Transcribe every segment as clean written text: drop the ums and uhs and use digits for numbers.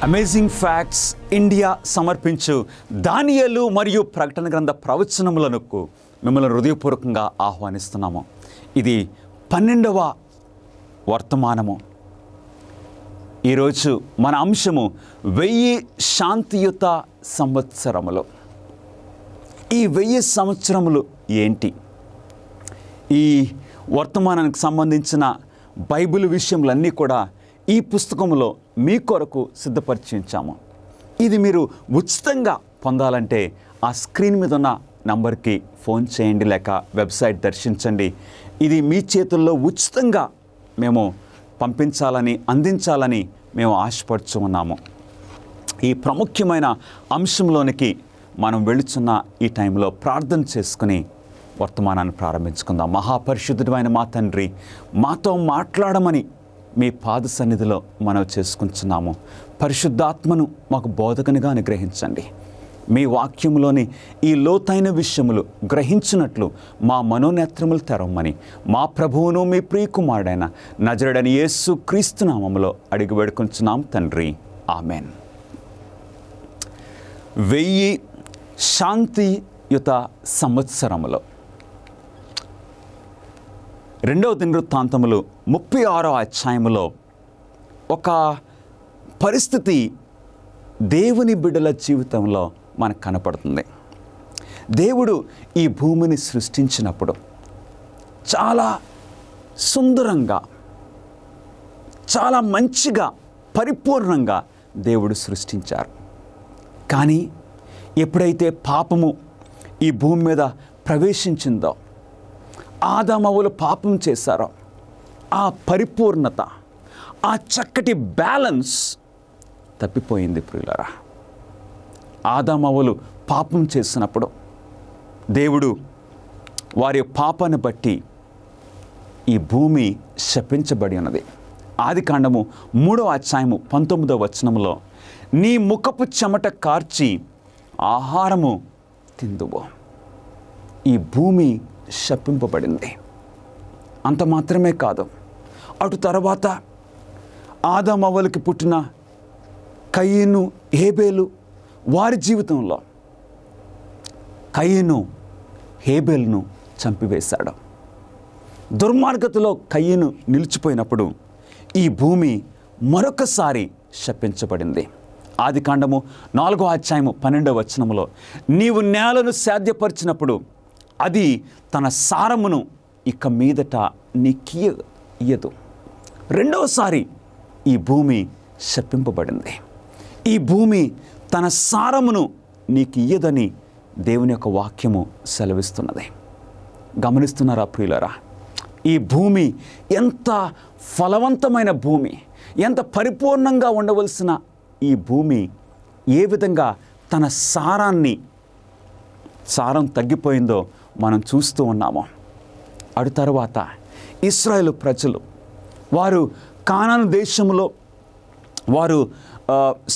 Amazing facts India సమర్పించు దానియేలు మరియు ప్రకటన గ్రంథ ప్రవచనములకు మిమ్మల్ని హృదయపూర్వకంగా ఆహ్వానిస్తున్నాము. ఇది 12వ వర్తమానము. ఈరోజు మన అంశము 1000 శాంతియుత సంవత్సరములు. ఈ 1000 సంవత్సరములు ఏంటి? ఈ వర్తమానానికి సంబంధించిన బైబిల్ విషయములన్నీ కూడా ఈ పుస్తకంలో మీ కొరకు సిద్ధపరిచి ఉంచాము. ఇది మీరు ఉచితంగా పొందాలంటే ఆ స్క్రీన్ మీద ఉన్న నంబర్కి ఫోన్ చేయండి, లేక వెబ్సైట్ దర్శించండి. ఇది మీ చేతుల్లో ఉచితంగా మేము పంపించాలని, అందించాలని మేము ఆశపడుచు ఉన్నాము. ఈ ప్రాముఖ్యమైన అంశంలోనికి మనం వెళుచున్న ఈ టైంలో ప్రార్థన చేసుకుని వర్తమానాన్ని ప్రారంభించుకుందాం. మహాపరిశుద్ధుడైన మా తండ్రి, మాతో మాట్లాడమని మీ పాద సన్నిధిలో మనం చేసుకుంటున్నాము. పరిశుద్ధాత్మను మాకు బోధకునిగా అనుగ్రహించండి. మీ వాక్యంలోని ఈ లోతైన విషయములు గ్రహించినట్లు మా మనోనేత్రములు తెరవమని మా ప్రభువును మీ ప్రియకుమారుడైన నజరుడైన యేసు క్రీస్తు నామములో అడిగి వేడుకొంచున్నాం తండ్రి, ఆమెన్. 1000 శాంతియుత సంవత్సరములు. 2వ దినవృత్తాంతములు 36వ అధ్యాయములో ఒక పరిస్థితి దేవుని బిడ్డల జీవితంలో మనకు కనపడుతుంది. దేవుడు ఈ భూమిని సృష్టించినప్పుడు చాలా సుందరంగా, చాలా మంచిగా, పరిపూర్ణంగా దేవుడు సృష్టించారు. కానీ ఎప్పుడైతే పాపము ఈ భూమి మీద ప్రవేశించిందో, ఆదామవ్వలు పాపం చేశారో, ఆ పరిపూర్ణత, ఆ చక్కటి బ్యాలెన్స్ తప్పిపోయింది ప్రియులారా. ఆదామవ్వలు పాపం చేసినప్పుడు దేవుడు వారి పాపాన్ని బట్టి ఈ భూమి శపించబడి ఉన్నది. ఆదికాండము 3వ అధ్యాయము 19వ వచనంలో, నీ ముఖపు చెమట కార్చి ఆహారము తిందువు. ఈ భూమి శపింపబడింది. అంత మాత్రమే కాదు, అటు తర్వాత ఆదామవ్వలకి పుట్టిన కయీను, హేబేలు వారి జీవితంలో కయీను హేబేలును చంపివేశాడు. దుర్మార్గతలో కయీను నిలిచిపోయినప్పుడు ఈ భూమి మరొకసారి శపించబడింది. ఆదికాండము 4వ అధ్యాయము 12వ వచనములో, నీవు నేలను సేద్యపరిచినప్పుడు అది తన సారమును ఇక మీదట నీకియ్యదు. రెండవసారి ఈ భూమి శపింపబడింది. ఈ భూమి తన సారమును నీకు ఇయ్యదని దేవుని యొక్క వాక్యము సెలవిస్తున్నది. గమనిస్తున్నారా ప్రియులారా? ఈ భూమి ఎంత ఫలవంతమైన భూమి, ఎంత పరిపూర్ణంగా ఉండవలసిన ఈ భూమి ఏ విధంగా తన సారం తగ్గిపోయిందో మనం చూస్తూ ఉన్నాము. అటు తర్వాత ఇశ్రాయేలు ప్రజలు వారు కానాను దేశంలో వారు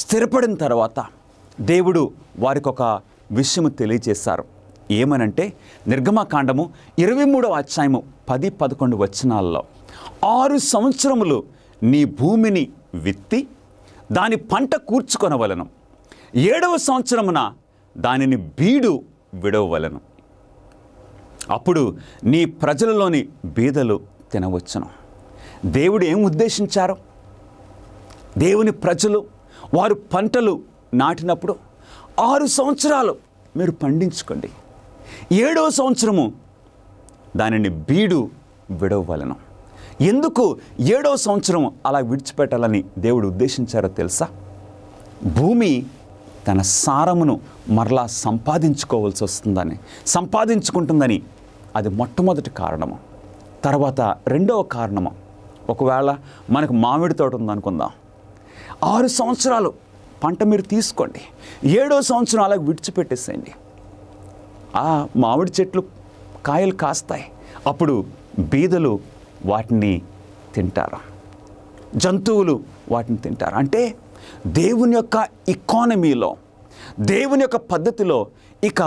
స్థిరపడిన తర్వాత దేవుడు వారికి ఒక విషయము తెలియజేశారు. ఏమనంటే, నిర్గమకాండము 23వ అధ్యాయము 10-11 వచనాల్లో, 6 సంవత్సరములు నీ భూమిని విత్తి దాని పంట కూర్చుకొనవలను, 7వ సంవత్సరమున దానిని బీడు విడవవలను. అప్పుడు నీ ప్రజలలోని బీదలు తినవచ్చును. దేవుడు ఏం ఉద్దేశించారు? దేవుని ప్రజలు వారు పంటలు నాటినప్పుడు 6 సంవత్సరాలు మీరు పండించుకోండి, 7వ సంవత్సరము దానిని బీడు విడవవలెను. ఎందుకు 7వ సంవత్సరం అలా విడిచిపెట్టాలని దేవుడు ఉద్దేశించారో తెలుసా? భూమి తన సారమును మరలా సంపాదించుకుంటుందని అది మొట్టమొదటి కారణము. తర్వాత రెండవ కారణము, ఒకవేళ మనకు మామిడి తోట ఉందనుకుందాం, 6 సంవత్సరాలు పంట మీరు తీసుకోండి, 7వ సంవత్సరం అలా విడిచిపెట్టేసేయండి. ఆ మామిడి చెట్లు కాయలు కాస్తాయి, అప్పుడు బీదలు వాటిని తింటారు, జంతువులు వాటిని తింటారు. అంటే దేవుని యొక్క ఎకానమీలో, దేవుని యొక్క పద్ధతిలో ఇక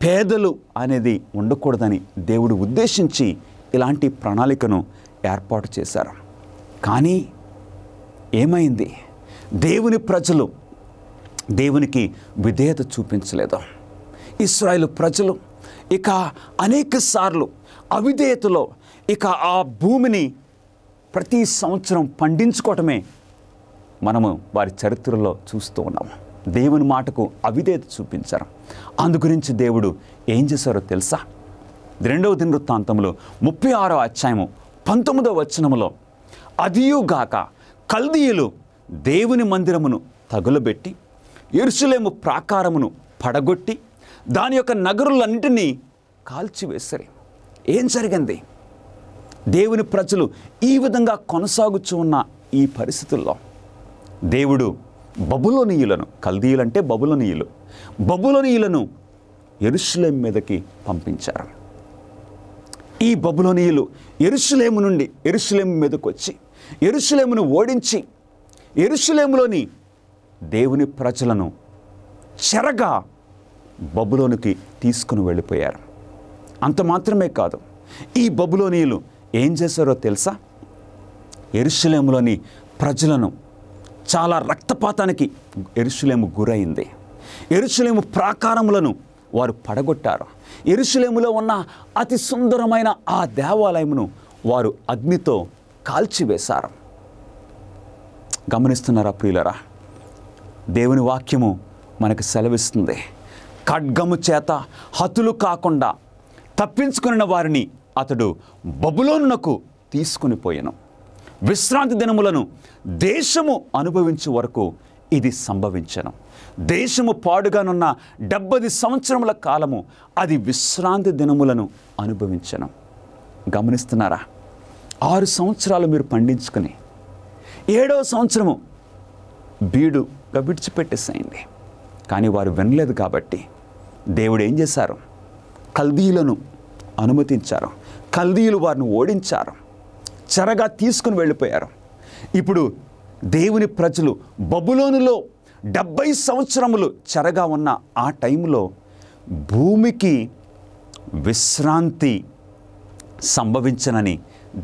పేదలు అనేది ఉండకూడదని దేవుడు ఉద్దేశించి ఇలాంటి ప్రణాళికను ఏర్పాటు చేశారు. కానీ ఏమైంది? దేవుని ప్రజలు దేవునికి విధేయత చూపించలేదు. ఇశ్రాయేలు ప్రజలు ఇక అనేక సార్లు అవిధేయతలో ఇక ఆ భూమిని ప్రతి సంవత్సరం పండించుకోవటమే మనము వారి చరిత్రలో చూస్తూ ఉన్నాము. దేవుని మాటకు అవిధేయత చూపించారు. అందుగురించి దేవుడు ఏం చేశారో తెలుసా? 2వ దినవృత్తాంతంలో 36వ అధ్యాయము 19వ వచనములో, అదియుగాక కల్దీయులు దేవుని మందిరమును తగులబెట్టి యెరూషలేము ప్రాకారమును పడగొట్టి దాని యొక్క నగరులన్నింటినీ కాల్చివేశారు. ఏం జరిగింది? దేవుని ప్రజలు ఈ విధంగా కొనసాగుచూ ఉన్న ఈ పరిస్థితుల్లో దేవుడు బబులోనీయులను, కల్దీయులంటే బబులోనీయులను యెరూషలేము మీదకి పంపించారు. ఈ బబులోనీయులు యెరూషలేము మీదకి వచ్చి యెరూషలేమును ఓడించి యెరూషలేములోని దేవుని ప్రజలను చెరగా బబులోనికి తీసుకుని వెళ్ళిపోయారు. అంత మాత్రమే కాదు, ఈ బబులోనీయులు ఏం చేశారో తెలుసా? యెరూషలేములోని ప్రజలను చాలా రక్తపాతానికి యెరూషలేము గురైంది. యెరూషలేము ప్రాకారములను వారు పడగొట్టారు. యెరూషలేములో ఉన్న అతి సుందరమైన ఆ దేవాలయమును వారు అగ్నితో కాల్చివేశారు. గమనిస్తున్నారా ప్రియులరా? దేవుని వాక్యము మనకు సెలవిస్తుంది, ఖడ్గము చేత హతులు కాకుండా తప్పించుకున్న వారిని అతడు బబులోనునకు తీసుకుని పోయెను. విశ్రాంతి దినములను దేశము అనుభవించే వరకు ఇది సంభవించెను. దేశము పాడుగానున్న 70 సంవత్సరముల కాలము అది విశ్రాంతి దినములను అనుభవించెను. గమనిస్తున్నారా? 6 సంవత్సరాలు మీరు పండించుకుని 7వ సంవత్సరము బీడుగా విడిచిపెట్టేసేయండి. కానీ వారు వినలేదు కాబట్టి దేవుడు ఏం చేశారు? కల్దీయులను అనుమతించారు. కల్దీయులు వారిని ఓడించారు, చెరగా తీసుకుని వెళ్ళిపోయారు. ఇప్పుడు దేవుని ప్రజలు బబులోనులో 70 సంవత్సరములు చెరగా ఉన్న ఆ టైంలో భూమికి విశ్రాంతి సంభవించనని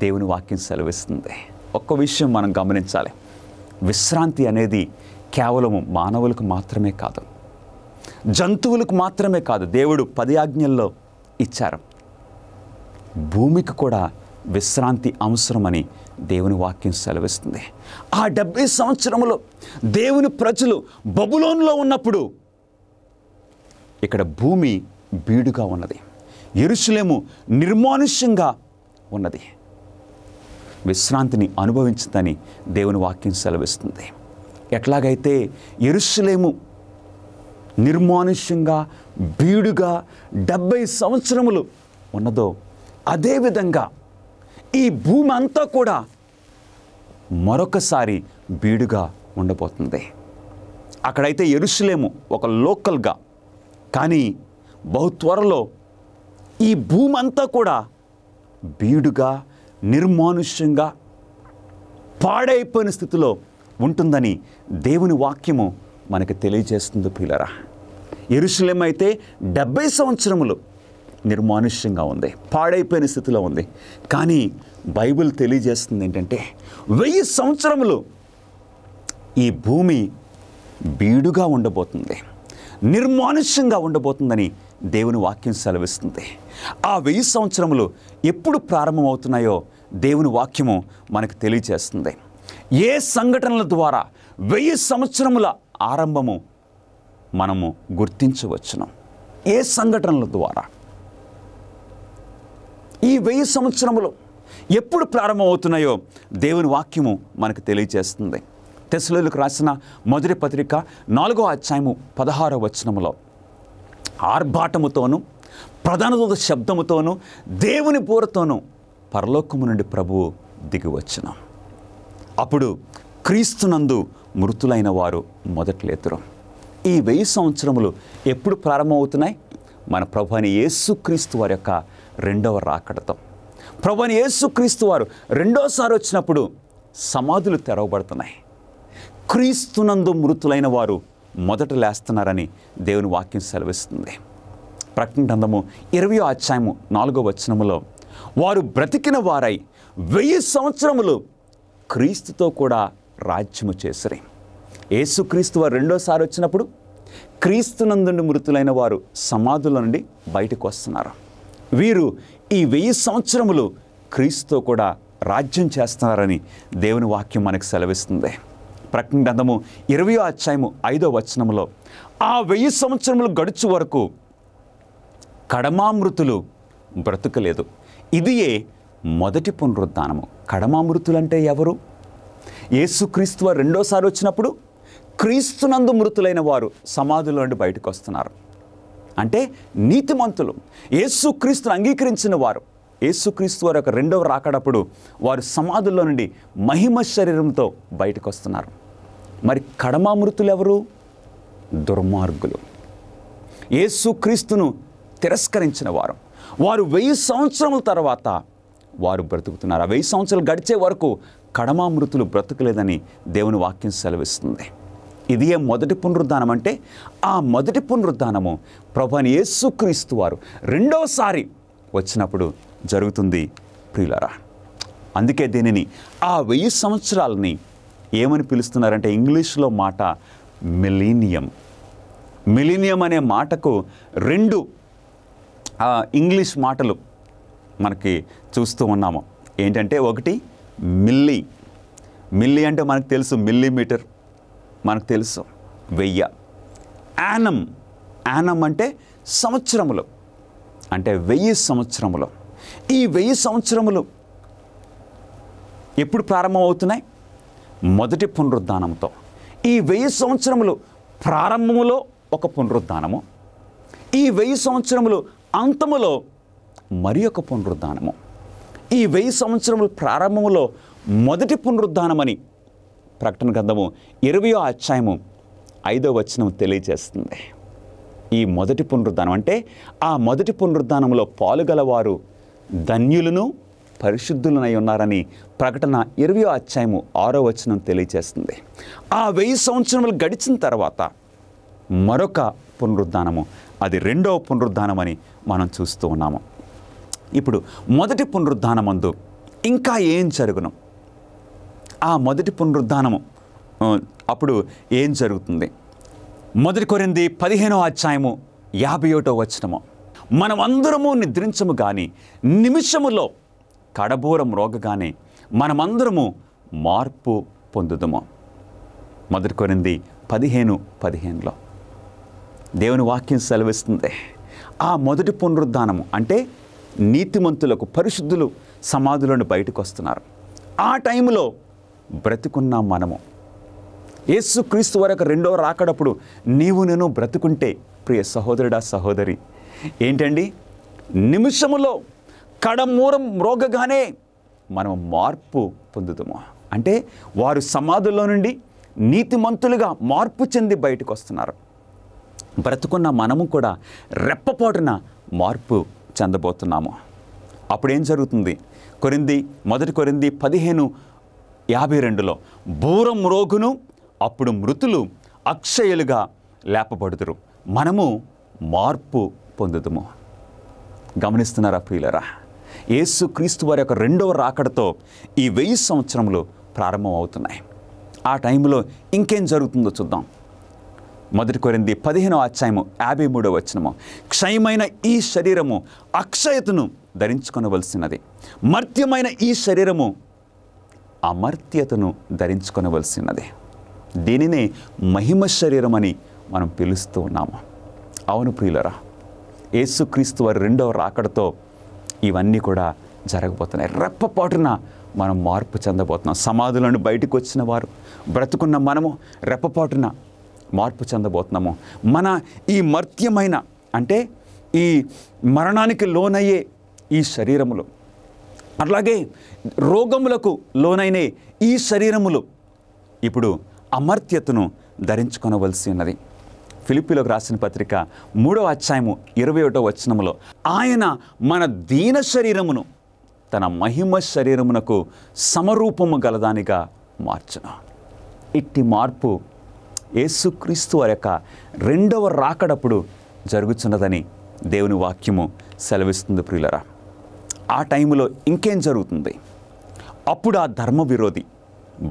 దేవుని వాక్యం సెలవిస్తుంది. ఒక్క విషయం మనం గమనించాలి, విశ్రాంతి అనేది కేవలము మానవులకు మాత్రమే కాదు, జంతువులకు మాత్రమే కాదు. దేవుడు 10 ఆజ్ఞల్లో ఇచ్చారు. భూమికి కూడా విశ్రాంతి అవసరమని దేవుని వాక్యం సెలవిస్తుంది. ఆ 70 సంవత్సరములో దేవుని ప్రజలు బబులోనులో ఉన్నప్పుడు ఇక్కడ భూమి బీడుగా ఉన్నది, యెరూషలేము నిర్మానుష్యంగా ఉన్నది. విశ్రాంతిని అనుభవించదని దేవుని వాక్యం సెలవిస్తుంది. ఎట్లాగైతే యెరూషలేము నిర్మానుష్యంగా బీడుగా 70 సంవత్సరములు ఉన్నదో, అదేవిధంగా ఈ భూమి అంతా కూడా మరొకసారి బీడుగా ఉండబోతుంది. అక్కడైతే యెరూషలేము ఒక లోకల్గా, కానీ బహు త్వరలో ఈ భూమి అంతా కూడా బీడుగా నిర్మానుష్యంగా పాడైపోయిన స్థితిలో ఉంటుందని దేవుని వాక్యము మనకు తెలియజేస్తుంది ప్రియులారా. యెరూషలేము అయితే 70 సంవత్సరములు నిర్మానుష్యంగా ఉంది, పాడైపోయిన స్థితిలో ఉంది. కానీ బైబిల్ తెలియజేస్తుంది ఏంటంటే 1000 సంవత్సరములు ఈ భూమి బీడుగా ఉండబోతుంది, నిర్మానుష్యంగా ఉండబోతుందని దేవుని వాక్యం సెలవిస్తుంది. ఆ 1000 సంవత్సరములు ఎప్పుడు ప్రారంభమవుతున్నాయో దేవుని వాక్యము మనకు తెలియజేస్తుంది. ఏ సంఘటనల ద్వారా 1000 సంవత్సరముల ఆరంభము మనము గుర్తించవచ్చును? ఏ సంఘటనల ద్వారా? ఈ 1000 సంవత్సరములు ఎప్పుడు ప్రారంభమవుతున్నాయో దేవుని వాక్యము మనకు తెలియజేస్తుంది. తెస్సలోనికీయులకు రాసిన మొదటి పత్రిక 4వ అధ్యాయము 16వ వచనములో, ఆర్భాటముతోనూ ప్రధాన దూత శబ్దముతోనూ దేవుని బూరతోనూ పరలోకము నుండి ప్రభువు దిగివచ్చును. అప్పుడు క్రీస్తునందు మృతులైన వారు మొదట లేతురు. ఈ 1000 సంవత్సరములు ఎప్పుడు ప్రారంభమవుతున్నాయి? మన ప్రభువైన యేసుక్రీస్తు వారి యొక్క రెండవ రాకడతో. ప్రభువైన యేసుక్రీస్తు వారు రెండోసారి వచ్చినప్పుడు సమాధులు తెరవబడుతున్నాయి. క్రీస్తునందు మృతులైన వారు మొదట లేస్తున్నారని దేవుని వాక్యం సెలవిస్తుంది. ప్రకటన గ్రంథము 20వ అధ్యాయము 4వ వచనములో, వారు బ్రతికిన వారై 1000 సంవత్సరములు క్రీస్తుతో కూడా రాజ్యము చేసిరి. యేసుక్రీస్తు వారు రెండోసారి వచ్చినప్పుడు క్రీస్తునందు మృతులైన వారు సమాధుల నుండి బయటకు వస్తున్నారు. వీరు ఈ 1000 సంవత్సరములు క్రీస్తుతో కూడా రాజ్యం చేస్తున్నారని దేవుని వాక్యం మనకు సెలవిస్తుంది. ప్రకటన గ్రంథము 20వ అధ్యాయము 5వ వచనములో, ఆ 1000 సంవత్సరములు గడుచు వరకు కడమామృతులు బ్రతుకలేదు. ఇదియే మొదటి పునరుద్ధానము. కడమామృతులు అంటే ఎవరు? యేసుక్రీస్తు వారు రెండోసారి వచ్చినప్పుడు క్రీస్తునందు మృతులైన వారు సమాధుల నుండి బయటకు వస్తున్నారు. అంటే నీతిమంతులు, యేసుక్రీస్తును అంగీకరించిన వారు, యేసుక్రీస్తు వారి యొక్క రెండవ రాకడప్పుడు వారు సమాధుల్లో నుండి మహిమ శరీరంతో బయటకు వస్తున్నారు. మరి కడమామృతులు ఎవరు? దుర్మార్గులు, యేసుక్రీస్తును తిరస్కరించిన వారు. వారు 1000 సంవత్సరముల తర్వాత వారు బ్రతుకుతున్నారు. ఆ 1000 సంవత్సరాలు గడిచే వరకు కడమామృతులు బ్రతుకులేదని దేవుని వాక్యం సెలవిస్తుంది. ఇది మొదటి పునరుద్ధానం. అంటే ఆ మొదటి పునరుద్ధానము ప్రభువైన యేసుక్రీస్తు వారు రెండవసారి వచ్చినప్పుడు జరుగుతుంది ప్రియులారా. అందుకే దీనిని ఆ 1000 సంవత్సరాలని ఏమని పిలుస్తున్నారంటే, ఇంగ్లీష్లో మాట మిలీనియం. మిలీనియం అనే మాటకు 2 ఇంగ్లీష్ మాటలు మనకి చూస్తూ ఉన్నాము. ఏంటంటే, ఒకటి మిల్లీ. మిల్లీ అంటే మనకు తెలుసు, మిల్లీమీటర్ మనకు తెలుసు, 1000. యానం. యానం అంటే సంవత్సరములు, అంటే 1000 సంవత్సరములు. ఈ 1000 సంవత్సరములు ఎప్పుడు ప్రారంభమవుతున్నాయి? మొదటి పునరుద్ధానంతో. ఈ 1000 సంవత్సరములు ప్రారంభములో ఒక పునరుద్ధానము, ఈ 1000 సంవత్సరములు అంతములో మరి ఒక పునరుద్ధానము. ఈ 1000 సంవత్సరముల ప్రారంభములో మొదటి పునరుద్ధానమని ప్రకటన గ్రంథము 20వ అధ్యాయము 5వ వచనం తెలియజేస్తుంది. ఈ మొదటి పునరుద్ధానం అంటే ఆ మొదటి పునరుద్ధానంలో పాలుగలవారు ధన్యులను పరిశుద్ధులనై ఉన్నారని ప్రకటన 20వ అధ్యాయము 6వ వచనం తెలియజేస్తుంది. ఆ 1000 సంవత్సరములు గడిచిన తర్వాత మరొక పునరుద్ధానము, అది రెండవ పునరుద్ధానమని మనం చూస్తూ ఉన్నాము. ఇప్పుడు మొదటి పునరుద్ధానమందు ఇంకా ఏం జరుగును? ఆ మొదటి పునరుద్ధానము అప్పుడు ఏం జరుగుతుంది? 1 కొరింథీ 15వ అధ్యాయము 51వ వచనము, మనమందరము నిద్రించము కానీ నిమిషములో కడబూరం రోగగానే మనమందరము మార్పు పొందుదము. 1 కొరింథీ 15:15లో దేవుని వాక్యం సెలవిస్తుంది. ఆ మొదటి పునరుద్ధానము అంటే నీతిమంతులకు, పరిశుద్ధులు సమాధులను బయటకు వస్తున్నారు. ఆ టైంలో బ్రతికున్న మనము, యేసుక్రీస్తు వారి యొక్క రెండవ రాకడప్పుడు నీవు నేను బ్రతుకుంటే, ప్రియ సహోదరుడా సహోదరి, ఏంటండి, నిమిషములో కడమూరం మ్రోగగానే మనం మార్పు పొందుతాము. అంటే వారు సమాధుల్లో నుండి నీతిమంతులుగా మార్పు చెంది బయటకు వస్తున్నారు. బ్రతుకున్న మనము కూడా రెప్పపాటున మార్పు చెందబోతున్నాము. అప్పుడేం జరుగుతుంది? 1 కొరింథీ 15:52లో, బూరం మ్రోగును, అప్పుడు మృతులు అక్షయులుగా లేపబడుదురు, మనము మార్పు పొందుదుము. గమనిస్తున్నారా ప్రియులరా? యేసుక్రీస్తు వారి యొక్క రెండవ రాకడతో ఈ 1000 సంవత్సరములు ప్రారంభం అవుతున్నాయి. ఆ టైంలో ఇంకేం జరుగుతుందో చూద్దాం. 1 కొరింథీ 15వ అధ్యాయము 53వ వచనము, క్షయమైన ఈ శరీరము అక్షయతను ధరించుకొనవలసినది, మర్త్యమైన ఈ శరీరము అమర్త్యతను ధరించుకొనవలసినది. దీనినే మహిమ శరీరం అని మనం పిలుస్తూ ఉన్నాము. అవును ప్రియులరా, యేసుక్రీస్తు వారి రెండవ రాకడతో ఇవన్నీ కూడా జరగబోతున్నాయి. రెప్పపాటున మనం మార్పు చెందబోతున్నాం. సమాధులను బయటకు వచ్చిన వారు, బ్రతుకున్న మనము రెప్పపాటున మార్పు చెందబోతున్నాము. మన ఈ మర్త్యమైన అంటే ఈ మరణానికి లోనయ్యే ఈ శరీరములు, అలాగే రోగములకు లోనైన ఈ శరీరములు ఇప్పుడు అమర్త్యతను ధరించుకొనవలసి ఉన్నది. ఫిలిప్పీలకు రాసిన పత్రిక 3వ అధ్యాయము 21వ వచనములో ఆయన మన దీన శరీరమును తన మహిమ శరీరమునకు సమరూపము గలదానిగా మార్చును. ఇట్టి మార్పు యేసుక్రీస్తు వారి యొక్క రెండవ రాకడప్పుడు జరుగుతున్నదని దేవుని వాక్యము సెలవిస్తుంది ప్రియులరా. ఆ టైంలో ఇంకేం జరుగుతుంది? అప్పుడు ఆ ధర్మ విరోధి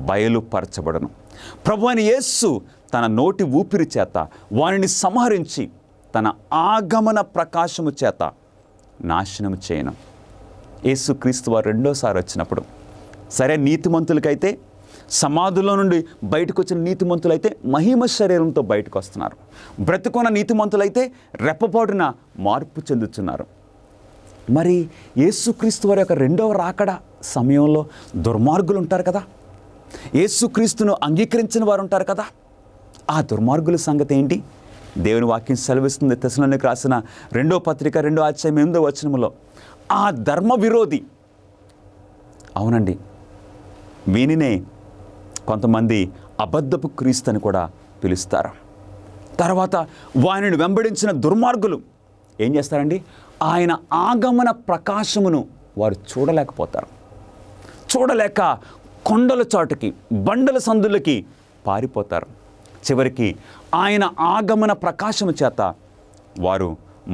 బయలుపరచబడను. ప్రభువైన యేసు తన నోటి ఊపిరి చేత వారిని సంహరించి తన ఆగమన ప్రకాశము చేత నాశనము చేయను. యేసుక్రీస్తు వారు రెండోసారి వచ్చినప్పుడు సరే, నీతిమంతులకైతే సమాధుల్లో నుండి బయటకు వచ్చిన నీతిమంతులైతే మహిమ శరీరంతో బయటకు వస్తున్నారు. బ్రతుకున్న నీతిమంతులైతే రెప్పపాటున మార్పు చెందుతున్నారు. మరి యేసుక్రీస్తు వారి యొక్క రెండవ రాకడ సమయంలో దుర్మార్గులు ఉంటారు కదా, యేసుక్రీస్తును అంగీకరించిన వారు ఉంటారు కదా. ఆ దుర్మార్గుల సంగతి ఏంటి? దేవుని వాక్యం సెలవిస్తుంది. తెస్సలోనికీయులకు రాసిన 2వ పత్రిక 2వ అధ్యాయం 8వ వచనములో ఆ ధర్మ విరోధి, అవునండి, వీనినే కొంతమంది అబద్ధపు క్రీస్తు అని కూడా పిలుస్తారు. తర్వాత వారిని వెంబడించిన దుర్మార్గులు ఏం చేస్తారండి? ఆయన ఆగమన ప్రకాశమును వారు చూడలేకపోతారు. చూడలేక కొండల చాటుకి, బండల సందులకి పారిపోతారు. చివరికి ఆయన ఆగమన ప్రకాశము చేత వారు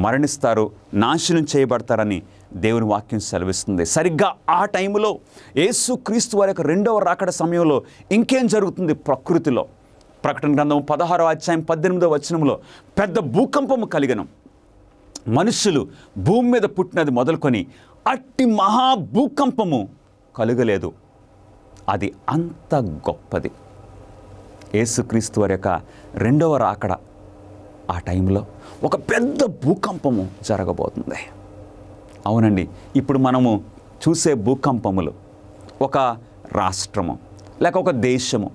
మరణిస్తారు, నాశనం చేయబడతారని దేవుని వాక్యం సెలవిస్తుంది. సరిగ్గా ఆ టైంలో యేసుక్రీస్తు వారి యొక్క రెండవ రాకడ సమయంలో ఇంకేం జరుగుతుంది ప్రకృతిలో? ప్రకటన గ్రంథం 16వ అధ్యాయం 18వ వచనంలో పెద్ద భూకంపము కలిగను. మనుషులు భూమి మీద పుట్టినది మొదలుకొని అట్టి మహా భూకంపము కలుగలేదు. అది అంత గొప్పది. యేసుక్రీస్తు వారి యొక్క రెండవ రాకడ ఆ టైంలో ఒక పెద్ద భూకంపము జరగబోతుంది. అవునండి, ఇప్పుడు మనము చూసే భూకంపములు ఒక రాష్ట్రము, లేక ఒక దేశము,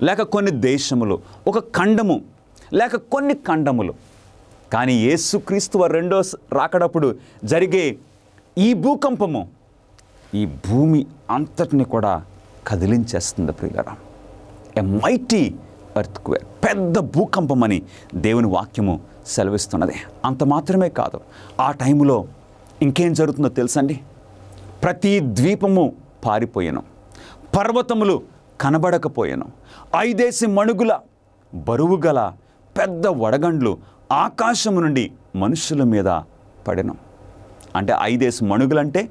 లేక కొన్ని దేశములు, ఒక ఖండము, లేక కొన్ని ఖండములు. కానీ యేసుక్రీస్తు వారి రెండో రాకడప్పుడు జరిగే ఈ భూకంపము ఈ భూమి అంతటిని కూడా కదిలించేస్తుంది ప్రియులారా. ఎ మైటీ ఎర్త్క్వేక్, పెద్ద భూకంపం అని దేవుని వాక్యము సెలవిస్తున్నది. అంత మాత్రమే కాదు, ఆ టైంలో ఇంకేం జరుగుతుందో తెలుసండి? ప్రతి ద్వీపము పారిపోయాను, పర్వతములు కనబడకపోయాను, 5 మణుగుల బరువు గల పెద్ద వడగండ్లు ఆకాశము నుండి మనుషుల మీద పడెను. అంటే 5 మణుగులంటే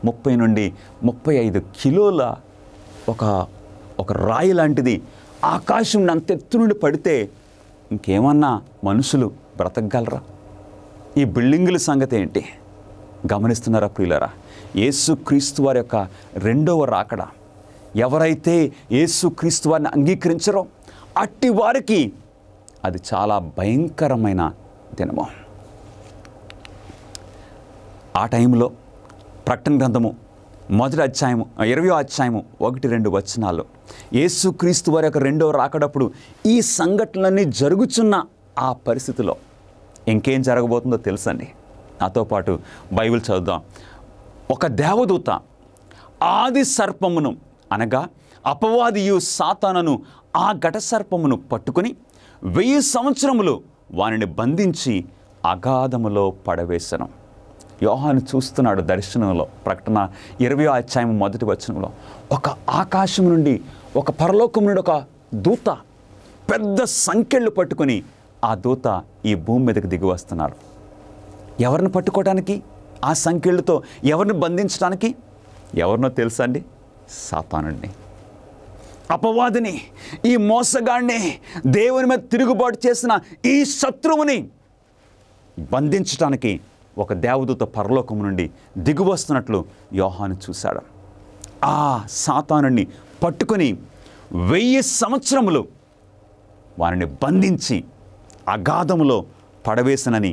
30 నుండి 35 కిలోల ఒక రాయి లాంటిది ఆకాశం అంతెత్తు నుండి పడితే ఇంకేమన్నా మనుషులు బ్రతకగలరా? ఈ బిల్డింగుల సంగతి ఏంటి గమనిస్తున్నారా ప్రియులారా? యేసుక్రీస్తు వారి యొక్క రెండవ రాకడ, ఎవరైతే యేసుక్రీస్తు వారిని అంగీకరించరో అట్టి వారికి అది చాలా భయంకరమైన దినము. ఆ టైంలో ప్రకటన గ్రంథము 1వ అధ్యాయము 20వ అధ్యాయము 1-2 వచనాలు యేసుక్రీస్తు వారి యొక్క రెండవ రాకడప్పుడు ఈ సంఘటనలన్నీ జరుగుతున్న ఆ పరిస్థితిలో ఇంకేం జరగబోతుందో తెలుసండి. నాతో పాటు బైబిల్ చదువుదాం. ఒక దేవదూత ఆది సర్పమును అనగా అపవాదియు సాతానును ఆ ఘట సర్పమును పట్టుకుని 1000 సంవత్సరములు వానిని బంధించి అగాధములో పడవేశను. యోహాను చూస్తున్నాడు దర్శనంలో. ప్రకటన 20వ అధ్యాయం 1వ వచనంలో ఒక ఆకాశం నుండి, ఒక పరలోకం నుండి ఒక దూత పెద్ద సంకెళ్ళు పట్టుకొని ఆ దూత ఈ భూమి మీదకి దిగి వస్తున్నారు. ఎవరిని పట్టుకోవడానికి? ఆ సంకెళ్ళతో ఎవరిని బంధించడానికి? ఎవరినో తెలుసా అండి? సాతానుడిని, అపవాదిని, ఈ మోసగాడిని, దేవుని మీద తిరుగుబాటు చేసిన ఈ శత్రువుని బంధించడానికి ఒక దేవదూత పరలోకం నుండి దిగువస్తున్నట్లు యోహాను చూశాడు. ఆ సాతానుని పట్టుకొని 1000 సంవత్సరములు వారిని బంధించి అగాధములో పడవేసనని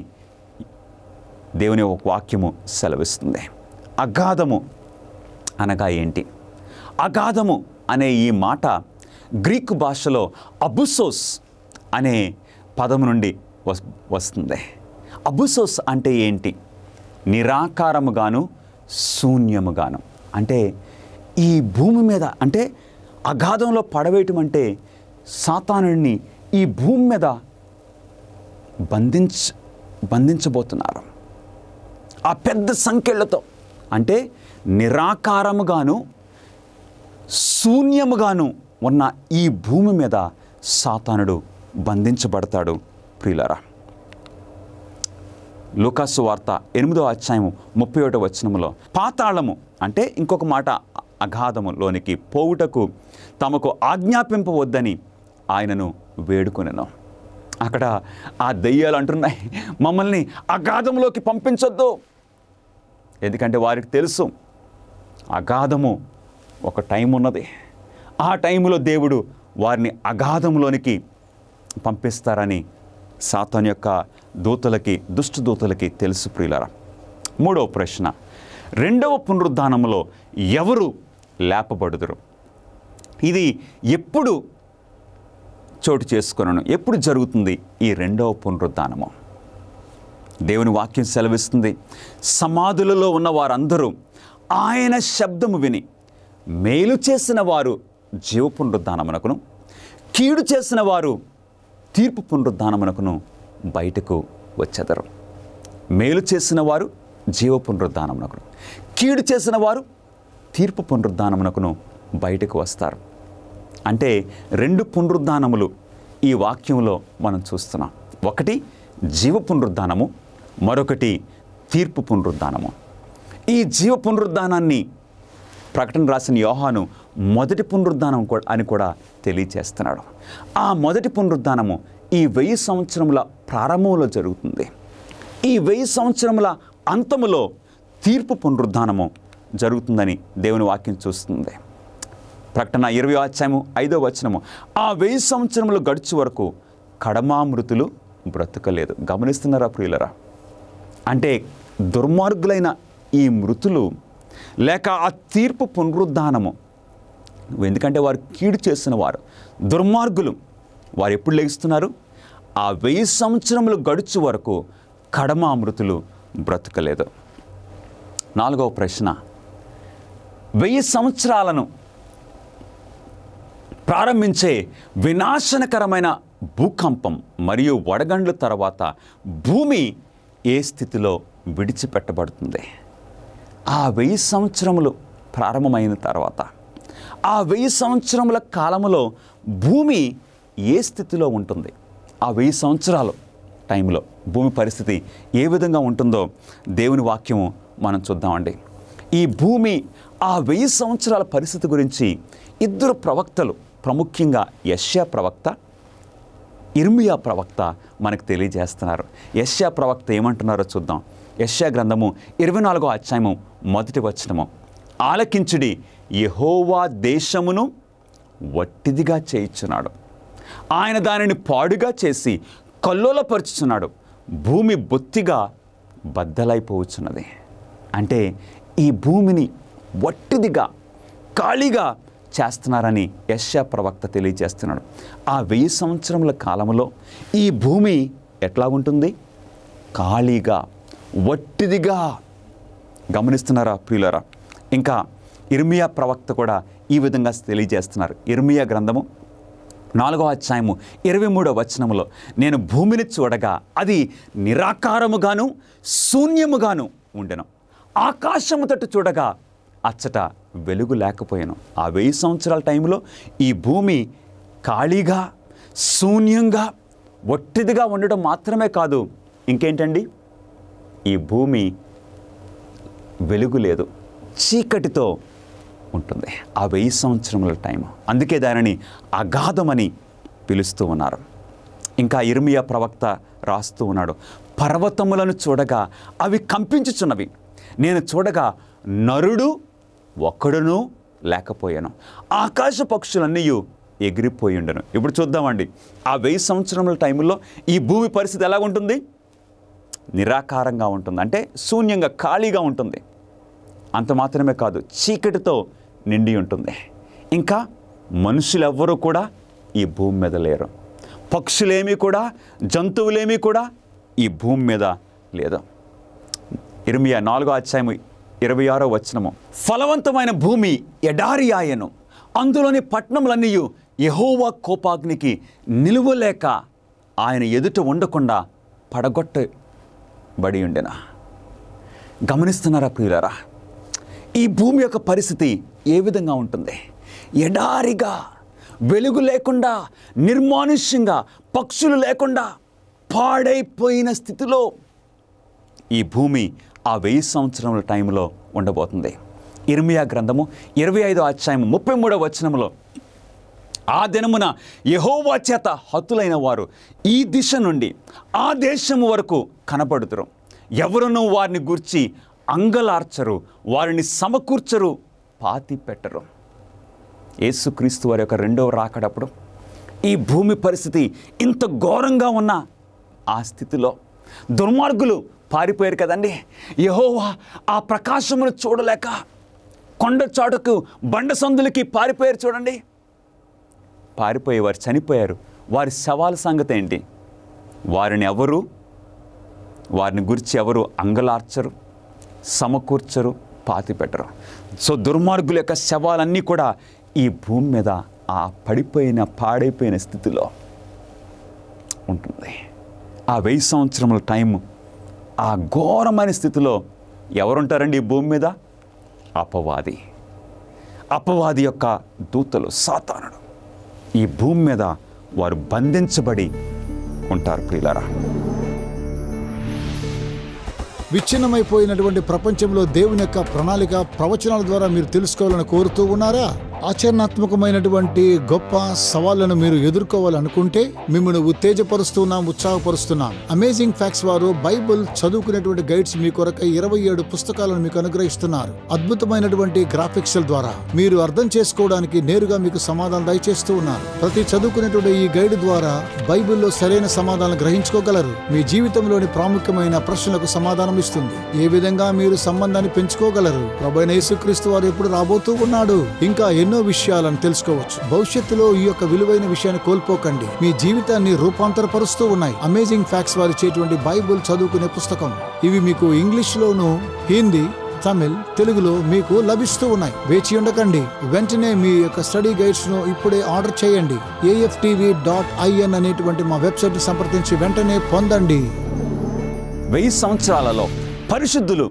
దేవుని ఒక వాక్యము సెలవిస్తుంది. అగాధము అనగా ఏంటి? అగాధము అనే ఈ మాట గ్రీకు భాషలో అబుసోస్ అనే పదము నుండి వస్తుంది. అబుసోస్ అంటే ఏంటి? నిరాకారముగాను శూన్యముగాను. అంటే ఈ భూమి మీద, అంటే అగాధంలో పడవేయటం అంటే సాతానుడిని ఈ భూమి మీద బంధించబోతున్నారు ఆ పెద్ద సంకెళ్లతో. అంటే నిరాకారముగాను శూన్యముగాను ఉన్న ఈ భూమి మీద సాతానుడు బంధించబడతాడు. ప్రియులారా, లూకాసు వార్త 8వ అధ్యాయము 31వ వచనములో పాతాళము అంటే ఇంకొక మాట అగాధములోనికి పోవుటకు తమకు ఆజ్ఞాపింపవద్దని ఆయనను వేడుకొనెను. అక్కడ ఆ దెయ్యాలు అంటున్నాయి, మమ్మల్ని అగాధంలోకి పంపించొద్దు. ఎందుకంటే వారికి తెలుసు అగాధము ఒక టైం ఉన్నది. ఆ టైంలో దేవుడు వారిని అగాధంలోనికి పంపిస్తారని సాతాను యొక్క దూతలకి, దుష్ట దూతలకి తెలుసు. ప్రియులారా, 3వ ప్రశ్న, 2వ పునరుద్ధానములో ఎవరు లేపబడుదురు? ఇది ఎప్పుడు చోటు చేసుకొనును? ఎప్పుడు జరుగుతుంది ఈ 2వ పునరుద్ధానము? దేవుని వాక్యం సెలవిస్తుంది, సమాధులలో ఉన్న వారందరూ ఆయన శబ్దము విని మేలు చేసిన వారు జీవ పునరుద్ధానమునకును, కీడు చేసిన వారు తీర్పు పునరుద్ధానమునకును బయటకు వచ్చెదరు. మేలు చేసిన వారు జీవ పునరుద్ధానమునకును, కీడు చేసిన వారు తీర్పు పునరుద్ధానమునకును బయటకు వస్తారు. అంటే 2 పునరుద్ధానములు ఈ వాక్యంలో మనం చూస్తున్నాం. ఒకటి జీవ పునరుద్ధానము, మరొకటి తీర్పు పునరుద్ధానము. ఈ జీవ పునరుద్ధానాన్ని ప్రకటన రాసిన యోహాను మొదటి పునరుద్ధానం అని కూడా తెలియచేస్తున్నాడు. ఆ మొదటి పునరుద్ధానము ఈ 1000 సంవత్సరముల ప్రారంభంలో జరుగుతుంది. ఈ 1000 సంవత్సరముల అంతములో తీర్పు పునరుద్ధానము జరుగుతుందని దేవుని వాక్యం చూస్తుంది. ప్రకటన 20వ అధ్యాయము 5వ వచనము, ఆ 1000 సంవత్సరములు గడిచే వరకు కడమామృతులు బ్రతకలేదు. గమనిస్తున్నారా ప్రియులరా? అంటే దుర్మార్గులైన ఈ మృతులు లేక ఆ తీర్పు పునరుద్ధానము, ఎందుకంటే వారు కీడు చేసిన వారు, దుర్మార్గులు, వారు ఎప్పుడు లెగిస్తున్నారు? ఆ 1000 సంవత్సరములు గడుచు వరకు కడమామృతులు బ్రతకలేదు. 4వ ప్రశ్న, 1000 సంవత్సరాలను ప్రారంభించే వినాశనకరమైన భూకంపం మరియు వడగండ్ల తర్వాత భూమి ఏ స్థితిలో విడిచిపెట్టబడుతుంది? ఆ 1000 సంవత్సరములు ప్రారంభమైన తర్వాత ఆ 1000 సంవత్సరముల కాలములో భూమి ఏ స్థితిలో ఉంటుంది? ఆ 1000 సంవత్సరాల టైంలో భూమి పరిస్థితి ఏ విధంగా ఉంటుందో దేవుని వాక్యము మనం చూద్దామండి. ఈ భూమి ఆ 1000 సంవత్సరాల పరిస్థితి గురించి 2 ప్రవక్తలు, ప్రాముఖ్యంగా యెషయా ప్రవక్త, ఇర్మియా ప్రవక్త మనకు తెలియజేస్తున్నారు. యెషయా ప్రవక్త ఏమంటున్నారో చూద్దాం. యెషయా గ్రంథము 24వ అధ్యాయము 1వ వచనము, ఆలకించుడి, యెహోవా దేశమును వట్టిదిగా చేయుచున్నాడు, ఆయన దానిని పాడుగా చేసి కల్లోలపరుచుచున్నాడు, భూమి బొత్తిగా బద్దలైపోవచ్చున్నది. అంటే ఈ భూమిని వట్టిదిగా, ఖాళీగా చేస్తున్నారని యెషయా ప్రవక్త తెలియజేస్తున్నాడు. ఆ 1000 సంవత్సరముల కాలంలో ఈ భూమి ఎట్లా ఉంటుంది? ఖాళీగా, వట్టిదిగా. గమనిస్తున్నారా ప్రియులారా? ఇంకా ఇర్మియా ప్రవక్త కూడా ఈ విధంగా తెలియజేస్తున్నారు. ఇర్మియా గ్రంథము 4వ అధ్యాయము 23వ వచనములో, నేను భూమిని చూడగా అది నిరాకారముగాను శూన్యముగాను ఉండెను, ఆకాశము తట్టు చూడగా అచ్చట వెలుగు లేకపోయాను. ఆ 1000 సంవత్సరాల టైంలో ఈ భూమి ఖాళీగా, శూన్యంగా, ఒట్టిదిగా ఉండడం మాత్రమే కాదు, ఇంకేంటండి, ఈ భూమి వెలుగు లేదు, చీకటితో ఉంటుంది ఆ 1000 సంవత్సరముల టైం. అందుకే దానిని అగాధమని పిలుస్తూ ఉన్నారు. ఇంకా ఇర్మియా ప్రవక్త రాస్తూ ఉన్నాడు, పర్వతములను చూడగా అవి కంపించుచున్నవి, నేను చూడగా నరుడు ఒక్కడును లేకపోయాను, ఆకాశ పక్షులన్నీ ఎగిరిపోయి ఉండను. ఇప్పుడు చూద్దామండి, ఆ 1000 సంవత్సరముల టైంలో ఈ భూమి పరిస్థితి ఎలా ఉంటుంది? నిరాకారంగా ఉంటుంది, అంటే శూన్యంగా, ఖాళీగా ఉంటుంది. అంత మాత్రమే కాదు, చీకటితో నిండి ఉంటుంది. ఇంకా మనుషులెవ్వరూ కూడా ఈ భూమి మీద లేరు. పక్షులేమీ కూడా, జంతువులేమీ కూడా ఈ భూమి మీద లేదు. ఇర్మియా 4:26 ఫలవంతమైన భూమి ఎడారి ఆయను, అందులోని పట్టణములన్నీ యెహోవా కోపాగ్నికి నిలువలేక ఆయన ఎదుట ఉండకుండా పడగొట్టబడి ఉండెను. గమనిస్తున్నారా ప్రియులారా? ఈ భూమి యొక్క పరిస్థితి ఏ విధంగా ఉంటుంది? ఎడారిగా, వెలుగు లేకుండా, నిర్మానుష్యంగా, పక్షులు లేకుండా పాడైపోయిన స్థితిలో ఈ భూమి ఆ 1000 సంవత్సరముల టైంలో ఉండబోతుంది. ఇర్మియా గ్రంథము 25:33 ఆ దినమున యెహోవా చేత హతులైన వారు ఈ దిశ నుండి ఆ దేశము వరకు కనబడుతురు. ఎవరునూ వారిని గూర్చి అంగలార్చరు, వారిని సమకూర్చరు, పాతి పెట్టరు. యేసుక్రీస్తు వారి యొక్క రెండవ రాకడప్పుడు ఈ భూమి పరిస్థితి ఇంత ఘోరంగా ఉన్న ఆ స్థితిలో దుర్మార్గులు పారిపోయారు కదండి. యెహోవా ఆ ప్రకాశమును చూడలేక కొండ చాటుకు, బండ సందులకి పారిపోయారు. చూడండి, పారిపోయేవారు చనిపోయారు. వారి శవాల సంగతి ఏంటి? వారిని గురించి ఎవరు అంగలార్చరు, సమకూర్చరు, పాతి పెట్టరు. సో దుర్మార్గుల యొక్క శవాలన్నీ కూడా ఈ భూమి మీద ఆ పడిపోయిన, పాడైపోయిన స్థితిలో ఉంటుంది. ఆ 1000 సంవత్సరముల టైము, ఆ ఘోరమైన స్థితిలో ఎవరుంటారండి ఈ భూమి మీద? అపవాది యొక్క దూతలు, సాతానుడు ఈ భూమి మీద వారు బంధించబడి ఉంటారు. ప్రియులారా, విచ్ఛిన్నమైపోయినటువంటి ప్రపంచంలో దేవుని యొక్క ప్రణాళిక ప్రవచనాల ద్వారా మీరు తెలుసుకోవాలని కోరుతూ ఉన్నారా? ఆచరణాత్మకమైనటువంటి గొప్ప సవాళ్లను మీరు ఎదుర్కోవాలనుకుంటే మిమ్మల్ని ఉత్తేజపరుస్తున్నాం, ఉత్సాహపరుస్తున్నాం. అమేజింగ్ ఫ్యాక్ట్స్ వారు బైబిల్ చదువుకునేటువంటి గైడ్స్ మీ కొరకై 27 పుస్తకాలను మీకు అనుగ్రహిస్తున్నారు. అద్భుతమైనటువంటి గ్రాఫిక్స్ ద్వారా మీరు అర్థం చేసుకోవడానికి నేరుగా మీకు సమాధానం దయచేస్తూ ఉన్నారు. ప్రతి చదువుకునేటువంటి ఈ గైడ్ ద్వారా బైబిల్లో సరైన సమాధానం గ్రహించుకోగలరు. మీ జీవితంలోని ప్రాముఖ్యమైన ప్రశ్నలకు సమాధానం ఇస్తుంది. ఏ విధంగా మీరు సంబంధాన్ని పెంచుకోగలరు? ప్రభువైన యేసుక్రీస్తు వారు ఎప్పుడు రాబోతూ ఉన్నాడు? ఇంకా ఎన్నో విషయాలను తెలుసుకోవచ్చు. భవిష్యత్తులో ఈ యొక్క విలువైన విషయాన్ని కోల్పోకండి. మీ జీవితాన్ని రూపాంతరపరుస్తూ ఉన్నాయి అమేజింగ్ ఫ్యాక్ట్స్ వారు ఇచ్చేటువంటి బైబిల్ చదువుకునే పుస్తకం. ఇవి మీకు ఇంగ్లీష్ లోను, హిందీ, తమిళ్, తెలుగులో మీకు లభిస్తూ ఉన్నాయి. వేచి ఉండకండి, వెంటనే మీ యొక్క స్టడీ గైడ్స్ ను ఇప్పుడే ఆర్డర్ చేయండి. AFTV.in అనేటువంటి మా వెబ్సైట్ సంప్రదించి వెంటనే పొందండి. 1000 సంవత్సరాలలో పరిశుద్ధులు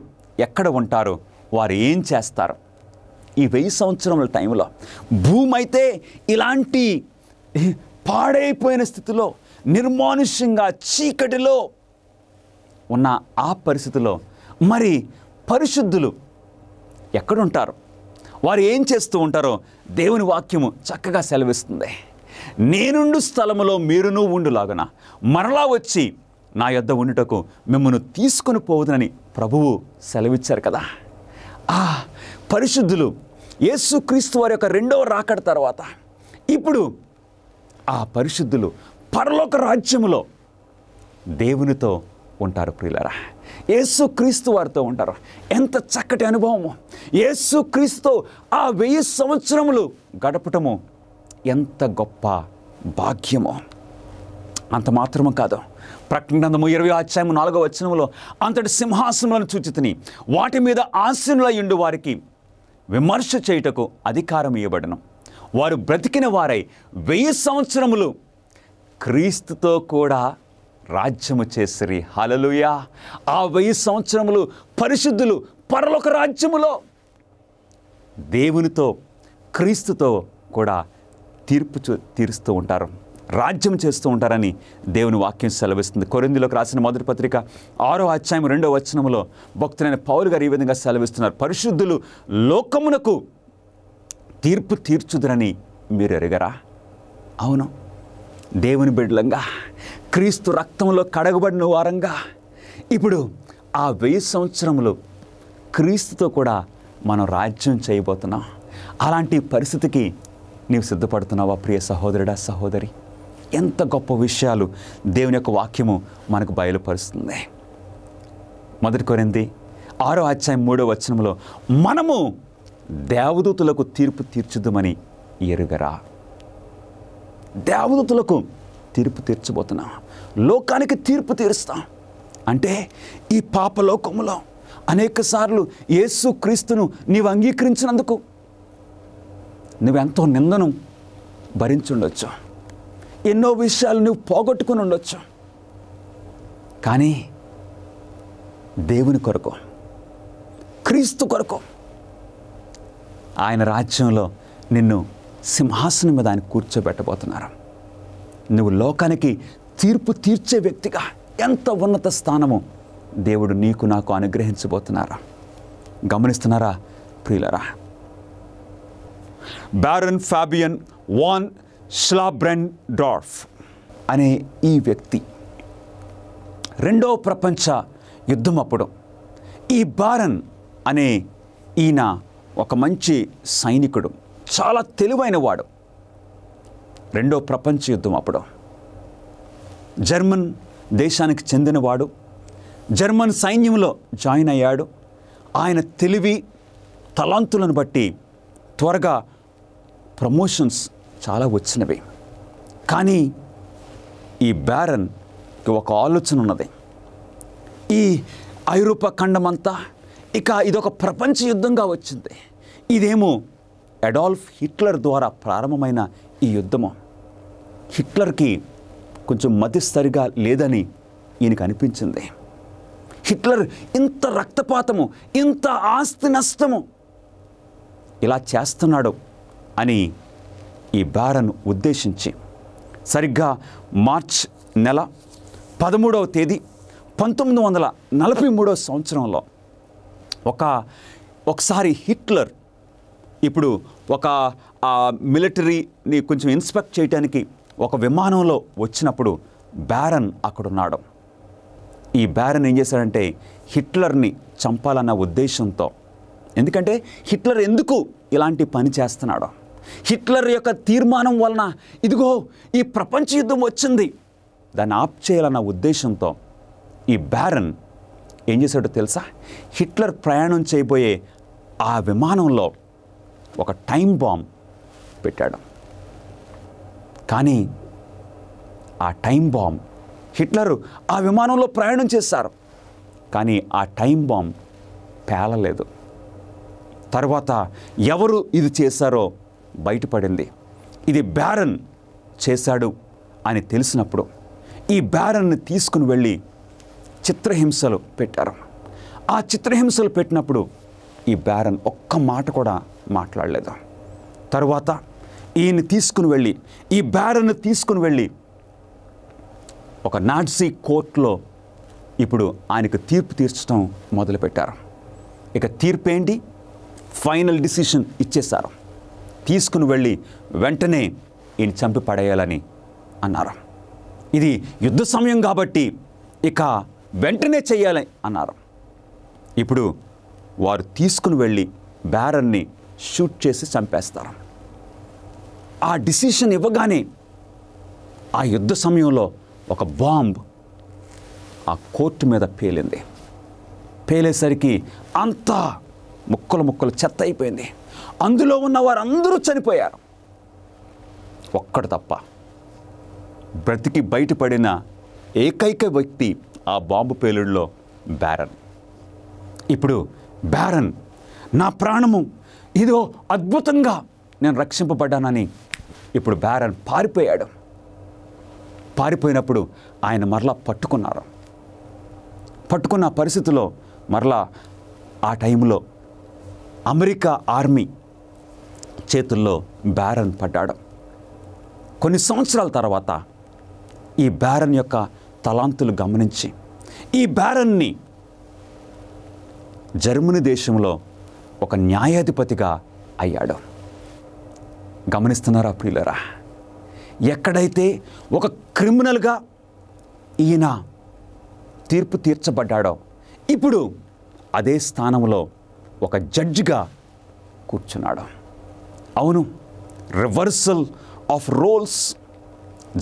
ఎక్కడ ఉంటారు? వారు ఏం చేస్తారు? ఈ 1000 సంవత్సరముల టైంలో భూమి అయితే ఇలాంటి పాడైపోయిన స్థితిలో, నిర్మానుష్యంగా, చీకటిలో ఉన్న ఆ పరిస్థితిలో మరి పరిశుద్ధులు ఎక్కడుంటారు? వారు ఏం చేస్తూ ఉంటారో దేవుని వాక్యము చక్కగా సెలవిస్తుంది. నేనుండు స్థలములో మీరును ఉండులాగున మరలా వచ్చి నా యొద్ద ఉండుటకు మిమ్మల్ని తీసుకొని పోవుదనని ప్రభువు సెలవిచ్చారు కదా. ఆ పరిశుద్ధులు యేసుక్రీస్తు వారి యొక్క రెండవ రాకడ తర్వాత ఇప్పుడు ఆ పరిశుద్ధులు పరలోక రాజ్యములో దేవునితో ఉంటారు. ప్రియులారా, యేసుక్రీస్తు వారితో ఉంటారు. ఎంత చక్కటి అనుభవము! యేసుక్రీస్తుతో ఆ 1000 సంవత్సరములు గడపటము ఎంత గొప్ప భాగ్యమో! అంత మాత్రము కాదు, ప్రకటన గ్రంథము 20:4 అంతటి సింహాసనములను చూచితిని, వాటి మీద ఆసీనులై ఉండు వారికి విమర్శ చేయుటకు అధికారం ఇవ్వబడను. వారు బ్రతికిన వారై 1000 సంవత్సరములు క్రీస్తుతో కూడా రాజ్యము చేసిరి. హల్లెలూయా! ఆ 1000 సంవత్సరములు పరిశుద్ధులు పరలోక రాజ్యములో దేవునితో, క్రీస్తుతో కూడా తీరుస్తూ ఉంటారు, రాజ్యం చేస్తూ ఉంటారని దేవుని వాక్యం సెలవిస్తుంది. కొరింథీయులకు రాసిన మొదటి పత్రిక 6:2 భక్తులైన పౌలు గారు ఈ విధంగా సెలవిస్తున్నారు. పరిశుద్ధులు లోకమునకు తీర్పు తీర్చుదురని మీరు ఎరుగరా? అవును, దేవుని బిడ్డలంగా, క్రీస్తు రక్తంలో కడగబడిన వారంగా ఇప్పుడు ఆ 1000 సంవత్సరములు క్రీస్తుతో కూడా మనం రాజ్యం చేయబోతున్నాం. అలాంటి పరిస్థితికి నీవు సిద్ధపడుతున్నావా ప్రియ సహోదరుడా, సహోదరి? ఎంత గొప్ప విషయాలు దేవుని యొక్క వాక్యము మనకు బయలుపరుస్తుంది. 1 కొరింథీ 6వ అధ్యాయం 3వ వచనంలో మనము దేవదూతులకు తీర్పు తీర్చుదామని ఎరుగరా? దేవదూతులకు తీర్పు తీర్చబోతున్నాం, లోకానికి తీర్పు తీరుస్తాం. అంటే ఈ పాపలోకములో అనేక సార్లు యేసు క్రీస్తును నీవు అంగీకరించినందుకు నువ్వెంతో నిందను భరించుండొచ్చు, ఎన్నో విషయాలు నువ్వు పోగొట్టుకుని ఉండొచ్చు. కానీ దేవుని కొరకు, క్రీస్తు కొరకు, ఆయన రాజ్యంలో నిన్ను సింహాసనం మీద ఆయన కూర్చోబెట్టబోతున్నారు. నువ్వు లోకానికి తీర్పు తీర్చే వ్యక్తిగా ఎంత ఉన్నత స్థానము దేవుడు నీకు నాకు అనుగ్రహించబోతున్నారా? గమనిస్తున్నారా ప్రియులరా? బారన్ ఫాబియన్ వాన్ ష్లాబ్రెండార్ఫ్ అనే ఈ వ్యక్తి 2వ ప్రపంచ యుద్ధం అప్పుడు ఈ బారన్ అనే ఈయన ఒక మంచి సైనికుడు, చాలా తెలివైన వాడు. 2వ ప్రపంచ యుద్ధం అప్పుడు జర్మన్ దేశానికి చెందినవాడు, జర్మన్ సైన్యంలో జాయిన్ అయ్యాడు. ఆయన తెలివి తలాంతులను బట్టి త్వరగా ప్రమోషన్స్ చాలా వచ్చినవి. కానీ ఈ బారన్కి ఒక ఆలోచన ఉన్నది. ఈ ఐరోపా ఖండమంతా ఇక ఇదొక ప్రపంచ యుద్ధంగా వచ్చింది. ఇదేమో అడాల్ఫ్ హిట్లర్ ద్వారా ప్రారంభమైన ఈ యుద్ధము హిట్లర్కి కొంచెం మతి సరిగా లేదని ఈయనకు అనిపించింది. హిట్లర్ ఇంత రక్తపాతము, ఇంత ఆస్తి నష్టము ఇలా చేస్తున్నాడు అని ఈ బారన్ ఉద్దేశించి సరిగ్గా మార్చ్ నెల 13వ తేదీ 1943వ సంవత్సరంలో ఒకసారి హిట్లర్ ఇప్పుడు ఒక మిలిటరీని కొంచెం ఇన్స్పెక్ట్ చేయడానికి ఒక విమానంలో వచ్చినప్పుడు బారన్ అక్కడున్నాడు. ఈ బారన్ ఏం చేశాడంటే హిట్లర్ని చంపాలన్న ఉద్దేశంతో, ఎందుకంటే హిట్లర్ ఎందుకు ఇలాంటి పని చేస్తున్నాడు, హిట్లర్ యొక్క తీర్మానం వలన ఇదిగో ఈ ప్రపంచ యుద్ధం వచ్చింది, దాన్ని ఆప్ చేయాలన్న ఉద్దేశంతో ఈ బారన్ ఏం చేశాడో తెలుసా? హిట్లర్ ప్రయాణం చేయబోయే ఆ విమానంలో ఒక టైం బాంబ్ పెట్టాడు. కానీ ఆ టైం బాంబ్ హిట్లరు ఆ విమానంలో ప్రయాణం చేశారు, కానీ ఆ టైం బాంబ్ పేలలేదు. తర్వాత ఎవరు ఇది చేశారో బయటపడింది. ఇది బారన్ చేశాడు అని తెలిసినప్పుడు ఈ బారన్ని తీసుకుని వెళ్ళి చిత్రహింసలు పెట్టారు. ఆ చిత్రహింసలు పెట్టినప్పుడు ఈ బారన్ ఒక్క మాట కూడా మాట్లాడలేదు. తర్వాత ఈయన్ని తీసుకుని వెళ్ళి, ఈ బారన్ని తీసుకుని వెళ్ళి ఒక నాట్సీ కోర్టులో ఇప్పుడు ఆయనకు తీర్పు తీర్చడం మొదలుపెట్టారు. ఇక తీర్పు ఏంటి? ఫైనల్ డిసిషన్ ఇచ్చేశారు. తీసుకుని వెళ్ళి వెంటనే ఈయన చంపి పడేయాలని అన్నారు. ఇది యుద్ధ సమయం కాబట్టి ఇక వెంటనే చేయాలి అన్నారు. ఇప్పుడు వారు తీసుకుని వెళ్ళి బారన్ని షూట్ చేసి చంపేస్తారు. ఆ డిసిషన్ ఇవ్వగానే ఆ యుద్ధ సమయంలో ఒక బాంబ్ ఆ కోర్టు మీద పేలింది. పేలేసరికి అంతా ముక్కలు ముక్కలు చెత్త అయిపోయింది. అందులో ఉన్న వారందరూ చనిపోయారు, ఒక్కడు తప్ప. బ్రతికి బయటపడిన ఏకైక వ్యక్తి ఆ బాంబు పేలుడులో బారన్. ఇప్పుడు బారన్, నా ప్రాణము ఇదో అద్భుతంగా నేను రక్షింపబడ్డానని ఇప్పుడు బారన్ పారిపోయాడు. పారిపోయినప్పుడు ఆయన మరలా పట్టుకున్నారు. పట్టుకున్న పరిస్థితిలో మరలా ఆ టైంలో అమెరికా ఆర్మీ చేతుల్లో బారన్ పడ్డాడు. కొన్ని సంవత్సరాల తర్వాత ఈ బారన్ యొక్క తలాంతులు గమనించి ఈ బారన్ని జర్మనీ దేశంలో ఒక న్యాయాధిపతిగా అయ్యాడు. గమనిస్తున్నారా ప్రియులరా? ఎక్కడైతే ఒక క్రిమినల్గా ఈయన తీర్పు తీర్చబడ్డాడో ఇప్పుడు అదే స్థానంలో ఒక జడ్జిగా కూర్చున్నాడు. అవును, రివర్సల్ ఆఫ్ రోల్స్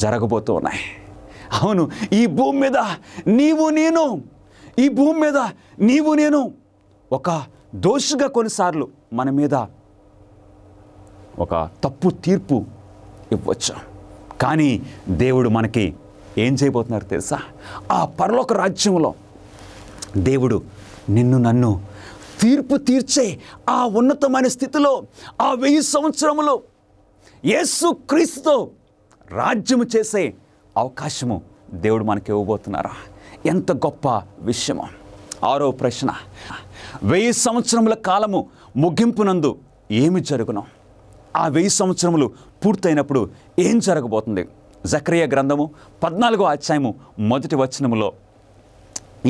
జరగబోతూ ఉన్నాయి. అవును, ఈ భూమి మీద నీవు నేను ఒక దోషిగా కొన్నిసార్లు మన మీద ఒక తప్పు తీర్పు ఇవ్వచ్చు. కానీ దేవుడు మనకి ఏం చేయబోతున్నారు తెలుసా? ఆ పరలోక రాజ్యంలో దేవుడు నిన్ను నన్ను తీర్పు తీర్చే ఆ ఉన్నతమైన స్థితిలో, ఆ 1000 సంవత్సరములు యేసు క్రీస్తుతో రాజ్యము చేసే అవకాశము దేవుడు మనకి ఇవ్వబోతున్నారా? ఎంత గొప్ప విషయమో. 6వ ప్రశ్న, 1000 సంవత్సరముల కాలము ముగింపునందు ఏమి జరుగును? ఆ 1000 సంవత్సరములు పూర్తయినప్పుడు ఏం జరగబోతుంది? జకరియా గ్రంథము 14వ అధ్యాయము 1వ వచనములో,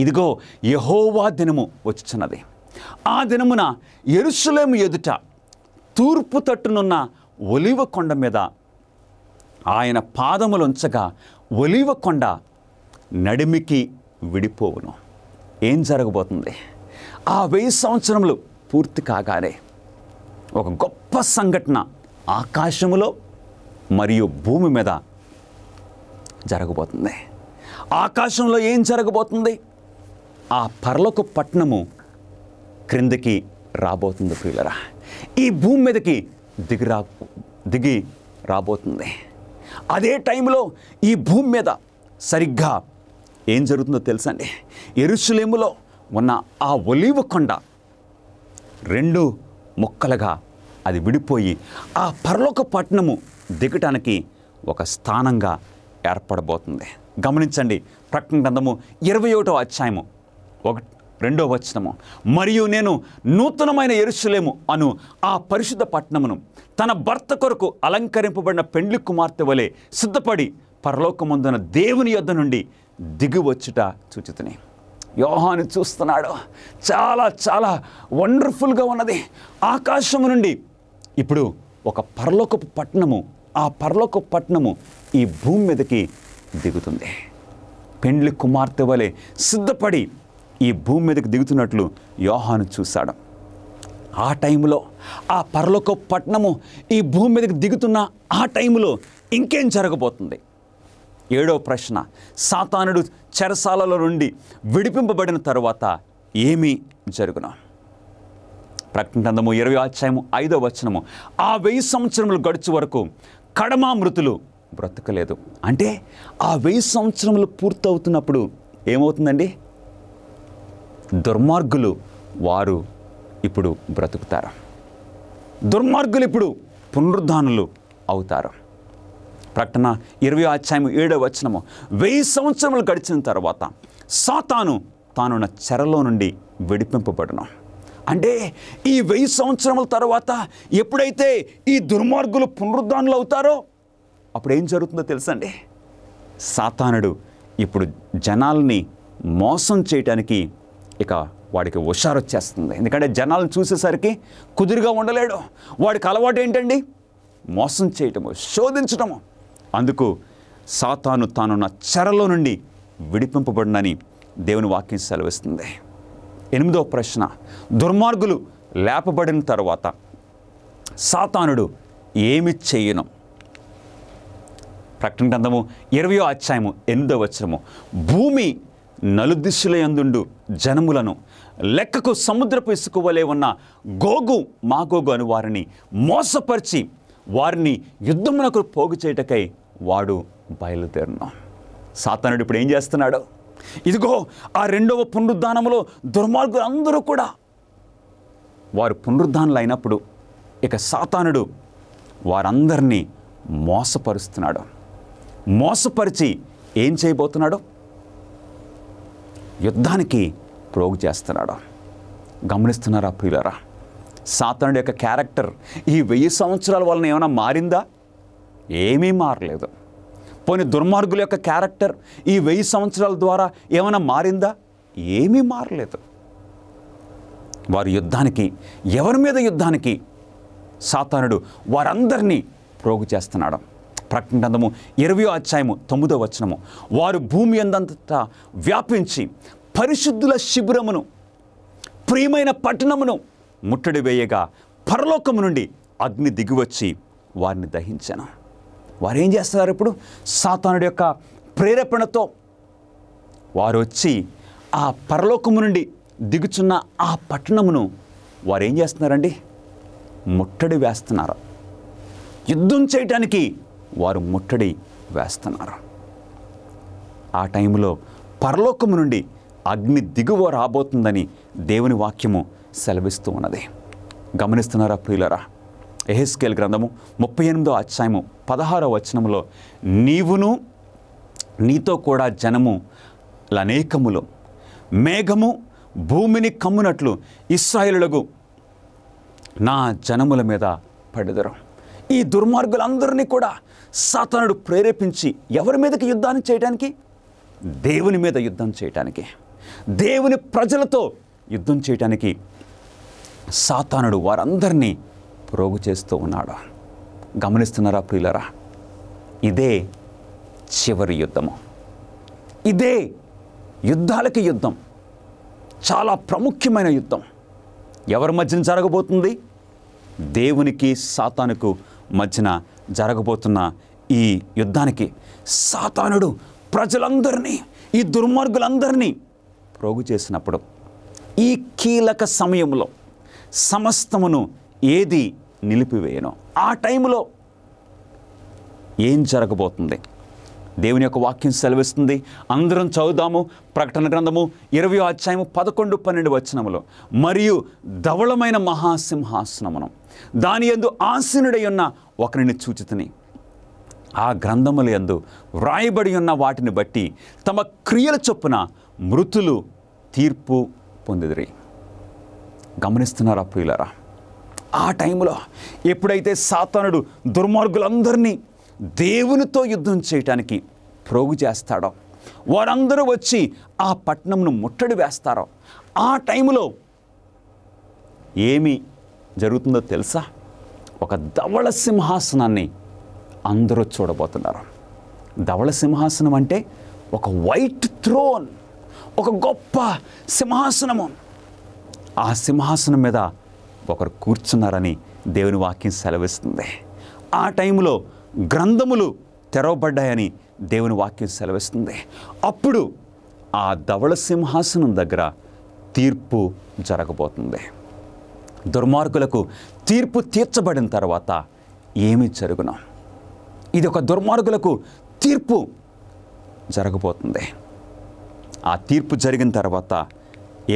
ఇదిగో యెహోవా దినము వచ్చుచున్నది, ఆ దినమున యెరూషలేము ఎదుట తూర్పు తట్టునున్న ఒలీవ కొండ మీద ఆయన పాదములుంచగా ఒలీవ కొండ నడిమికి విడిపోవును. ఏం జరగబోతుంది? ఆ 1000 సంవత్సరములు పూర్తి కాగానే ఒక గొప్ప సంఘటన ఆకాశములో మరియు భూమి మీద జరగబోతుంది. ఆకాశంలో ఏం జరగబోతుంది? ఆ పరలోక పట్టణము క్రిందికి రాబోతుంది ప్రియులరా. ఈ భూమి మీదకి దిగి రాబోతుంది. అదే టైంలో ఈ భూమి మీద సరిగ్గా ఏం జరుగుతుందో తెలుసండి? యెరూషలేములో ఉన్న ఆ ఒలీవ కొండ 2 ముక్కలుగా అది విడిపోయి ఆ పరలోక పట్టణము దిగటానికి ఒక స్థానంగా ఏర్పడబోతుంది. గమనించండి, ప్రకటన గ్రంథము 21వ అధ్యాయము 2వ వచనము, మరియు నేను నూతనమైన యెరూషలేము అను ఆ పరిశుద్ధ పట్టణమును తన భర్త కొరకు అలంకరింపబడిన పెండ్లి కుమార్తె వలె సిద్ధపడి పరలోకమందున దేవుని యొద్ద నుండి దిగి వచ్చుట చూచితిని. యోహాను చూస్తున్నాడు. చాలా చాలా వండర్ఫుల్గా ఉన్నది. ఆకాశము నుండి ఇప్పుడు ఒక పరలోకపు పట్టణము, ఆ పరలోకపు పట్టణము ఈ భూమి మీదకి దిగుతుంది. పెండ్లి కుమార్తె వలె సిద్ధపడి ఈ భూమి మీదకి దిగుతున్నట్లు యోహాను చూశాడు. ఆ టైంలో ఆ పరలోకపు పట్టణము ఈ భూమి మీదకి దిగుతున్న ఆ టైంలో ఇంకేం జరగబోతుంది? 7వ ప్రశ్న, సాతానుడు చెరసాలలో నుండి విడిపింపబడిన తరువాత ఏమి జరుగును? ప్రకటన గ్రంథము 20వ అధ్యాయము 5వ వచనము, ఆ 1000 సంవత్సరములు గడుచు వరకు కడమా మృతులు బ్రతకలేదు. అంటే ఆ 1000 సంవత్సరములు పూర్తవుతున్నప్పుడు ఏమవుతుందండి? దుర్మార్గులు వారు ఇప్పుడు బ్రతుకుతారు. దుర్మార్గులు ఇప్పుడు పునరుద్ధానులు అవుతారు. ప్రకటన 20వ అధ్యాయము 7వ వచనము, 1000 సంవత్సరములు గడిచిన తర్వాత సాతాను తానున్న చెరలో నుండి విడిపింపబడును. అంటే ఈ 1000 సంవత్సరముల తర్వాత ఎప్పుడైతే ఈ దుర్మార్గులు పునరుద్ధానులు అవుతారో అప్పుడు ఏం జరుగుతుందో తెలుసండి? సాతానుడు ఇప్పుడు జనాల్ని మోసం చేయటానికి ఇక వాడికి హుషారు వచ్చేస్తుంది. ఎందుకంటే జనాలను చూసేసరికి కుదురుగా ఉండలేడు. వాడికి అలవాటు ఏంటండి? మోసం చేయటము, శోధించటము. అందుకు సాతాను తానున్న చెరలో నుండి విడిపింపబడినని దేవుని వాక్యం సెలవిస్తుంది. 8వ ప్రశ్న, దుర్మార్గులు లేపబడిన తర్వాత సాతానుడు ఏమి చేయను? ప్రకటన గ్రంథము 20వ అధ్యాయము 8వ వచనము, భూమి నలుదిశల యందుండు జనములను లెక్కకు సముద్రపు ఇసుక వలె ఉన్న గోగు మాగోగు అను వారిని మోసపరిచి వారిని యుద్ధమునకు పోగు చేయటకై వాడు బయలుదేరును. సాతానుడు ఇప్పుడు ఏం చేస్తున్నాడు? ఇదిగో ఆ 2వ పునరుద్ధానములో దుర్మార్గులు అందరూ కూడా వారు పునరుద్ధానులు అయినప్పుడు ఇక సాతానుడు వారందరినీ మోసపరుస్తున్నాడు. మోసపరిచి ఏం చేయబోతున్నాడు? యుద్ధానికి ప్రోగు చేస్తున్నాడు. గమనిస్తున్నారా ప్రియులారా? సాతానుడి యొక్క క్యారెక్టర్ ఈ 1000 సంవత్సరాల వలన ఏమైనా మారిందా? ఏమీ మారలేదు. పోనీ దుర్మార్గుల యొక్క క్యారెక్టర్ ఈ 1000 సంవత్సరాల ద్వారా ఏమైనా మారిందా? ఏమీ మారలేదు. వారు యుద్ధానికి, ఎవరి మీద యుద్ధానికి సాతానుడు వారందరినీ ప్రోగు చేస్తున్నాడు. ప్రకటన గ్రంథము 20వ అధ్యాయము 9వ వచనము, వారు భూమి అందంతటా వ్యాపించి పరిశుద్ధుల శిబిరమును ప్రియమైన పట్టణమును ముట్టడి వేయగా పరలోకము నుండి అగ్ని దిగివచ్చి వారిని దహించాను. వారు ఏం చేస్తున్నారు? ఇప్పుడు సాతానుడి యొక్క ప్రేరేపణతో వారు వచ్చి ఆ పరలోకము నుండి దిగుచున్న ఆ పట్టణమును వారు ఏం చేస్తున్నారండి? ముట్టడి వేస్తున్నారు. యుద్ధం చేయటానికి వారు ముట్టడి వేస్తున్నారు. ఆ టైంలో పరలోకము నుండి అగ్ని దిగువ రాబోతుందని దేవుని వాక్యము సెలవిస్తూ ఉన్నది. గమనిస్తున్నారా ప్రియులరా? యెహెజ్కేలు గ్రంథము 38వ అధ్యాయము 16వ వచనంలో, నీవును నీతో కూడా జనము అనేకములు మేఘము భూమిని కమ్మునట్లు ఇశ్రాయేలులకు నా జనముల మీద పడెదరు. ఈ దుర్మార్గులందరినీ కూడా సాతానుడు ప్రేరేపించి ఎవరి మీదకి యుద్ధాన్ని చేయడానికి? దేవుని మీద యుద్ధం చేయటానికి, దేవుని ప్రజలతో యుద్ధం చేయటానికి సాతానుడు వారందరినీ ప్రోగు చేస్తూ ఉన్నాడు. గమనిస్తున్నారా ప్రియులరా? ఇదే చివరి యుద్ధము. ఇదే యుద్ధాలకి యుద్ధం, చాలా ప్రాముఖ్యమైన యుద్ధం. ఎవరి మధ్యన జరగబోతుంది? దేవునికి సాతానుకు మధ్యన జరగబోతున్న ఈ యుద్ధానికి సాతానుడు ప్రజలందరినీ, ఈ దుర్మార్గులందరినీ ప్రోగు చేసినప్పుడు ఈ కీలక సమయంలో సమస్తమును ఏది నిలిపివేయను? ఆ టైంలో ఏం జరగబోతుంది? దేవుని యొక్క వాక్యం సెలవిస్తుంది. అందరం చదువుదాము. ప్రకటన గ్రంథము 20వ అధ్యాయము 11-12 వచనములో, మరియు ధవళమైన మహాసింహాసనమును దాని యందు ఆసీనుడై ఉన్న ఒకరిని చూచితిని. ఆ గ్రంథముల యందు వ్రాయబడి ఉన్న వాటిని బట్టి తమ క్రియల చొప్పున మృతులు తీర్పు పొందిదిరి. గమనిస్తున్నారా ప్రియులారా? ఆ టైంలో ఎప్పుడైతే సాతానుడు దుర్మార్గులందరినీ దేవునితో యుద్ధం చేయటానికి ప్రోగు చేస్తాడో, వారందరూ వచ్చి ఆ పట్టణంను ముట్టడి వేస్తారో, ఆ టైంలో ఏమి జరుగుతుందో తెలుసా? ఒక ధవళ సింహాసనాన్ని అందరూ చూడబోతున్నారు. ధవళ సింహాసనం అంటే ఒక వైట్ థ్రోన్, ఒక గొప్ప సింహాసనము. ఆ సింహాసనం మీద ఒకరు కూర్చున్నారని దేవుని వాక్యం సెలవిస్తుంది. ఆ టైంలో గ్రంథములు తెరవబడ్డాయని దేవుని వాక్యం సెలవిస్తుంది. అప్పుడు ఆ ధవళ సింహాసనం దగ్గర తీర్పు జరగబోతుంది. దుర్మార్గులకు తీర్పు తీర్చబడిన తర్వాత ఏమి జరుగును? ఇది ఒక దుర్మార్గులకు తీర్పు జరగబోతుంది. ఆ తీర్పు జరిగిన తర్వాత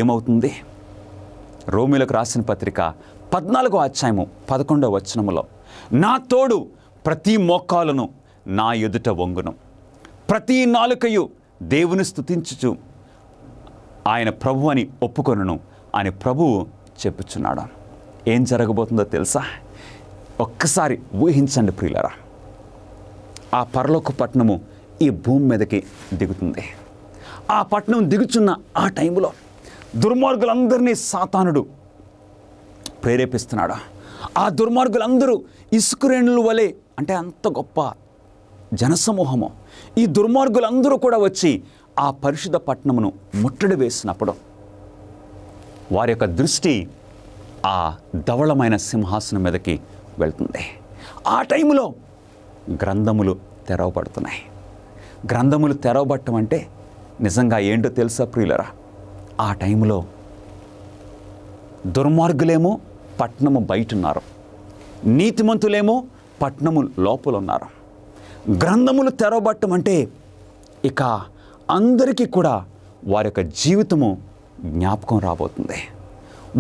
ఏమవుతుంది? రోమీయులకు రాసిన పత్రిక 14వ అధ్యాయము 11వ వచనములో, నా తోడు ప్రతి మోకాలును నా ఎదుట వంగును, ప్రతి నాలుకయు దేవుని స్తుతించుచు ఆయన ప్రభు అని ఒప్పుకొనును అని ప్రభువు చెప్పుచున్నాడు. ఏం జరగబోతుందో తెలుసా? ఒక్కసారి ఊహించండి ప్రియులారా. ఆ పరలోక పట్టణము ఈ భూమి మీదకి దిగుతుంది. ఆ పట్టణం దిగుచున్న ఆ టైంలో దుర్మార్గులందరినీ సాతానుడు ప్రేరేపిస్తున్నాడు. ఆ దుర్మార్గులందరూ ఇసుకరేణుల వలె, అంటే అంత గొప్ప జనసమూహము, ఈ దుర్మార్గులందరూ కూడా వచ్చి ఆ పరిశుద్ధ పట్టణమును ముట్టడి వేసినప్పుడు వారి యొక్క దృష్టి ఆ ధవళమైన సింహాసనం మీదకి వెళ్తుంది. ఆ టైంలో గ్రంథములు తెరవబడుతున్నాయి. గ్రంథములు తెరవబడటం అంటే నిజంగా ఏంటో తెలుసా ప్రియులరా? ఆ టైంలో దుర్మార్గులేమో పట్టణము బయట ఉన్నారు, నీతిమంతులేమో పట్టణము లోపల ఉన్నారు. గ్రంథములు తెరవబడటం అంటే ఇక అందరికీ కూడా వారి యొక్క జీవితము జ్ఞాపకం రాబోతుంది.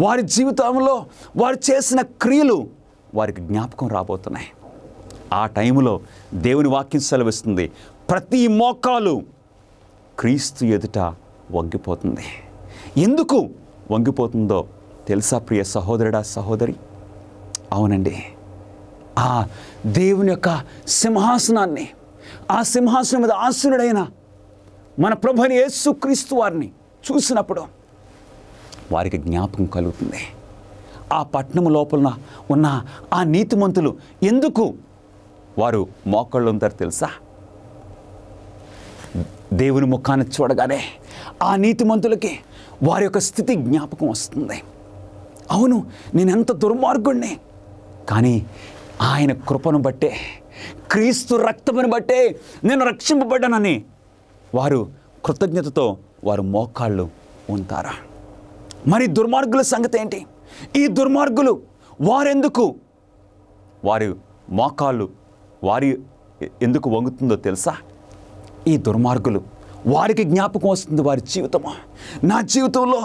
వారి జీవితంలో వారు చేసిన క్రియలు వారికి జ్ఞాపకం రాబోతున్నాయి. ఆ టైంలో దేవుని వాక్యం సెలవిస్తుంది, ప్రతి మోకాలు క్రీస్తు ఎదుట వంగిపోతుంది. ఎందుకు వంగిపోతుందో తెలుసా ప్రియ సహోదరుడా, సహోదరి? అవునండి, ఆ దేవుని యొక్క సింహాసనాన్ని, ఆ సింహాసనం మీద ఆసీనుడైన మన ప్రభుని యేసుక్రీస్తు వారిని చూసినప్పుడు వారికి జ్ఞాపకం కలుగుతుంది. ఆ పట్టణం లోపల ఉన్న ఆ నీతిమంతులు ఎందుకు వారు మోకాళ్ళు ఉంటారు తెలుసా? దేవుని ముఖాన్ని చూడగానే ఆ నీతిమంతులకి వారి యొక్క స్థితి జ్ఞాపకం వస్తుంది. అవును, నేను ఎంత దుర్మార్గుణ్ణి, కానీ ఆయన కృపను బట్టే, క్రీస్తు రక్తమును బట్టే నేను రక్షింపబడ్డానని వారు కృతజ్ఞతతో వారు మోకాళ్ళు ఉంటారా? మరి దుర్మార్గుల సంగతి ఏంటి? ఈ దుర్మార్గులు వారెందుకు వారి మోకాళ్ళు వారి ఎందుకు వంగుతుందో తెలుసా? ఈ దుర్మార్గులు వారికి జ్ఞాపకం వస్తుంది వారి జీవితము. నా జీవితంలో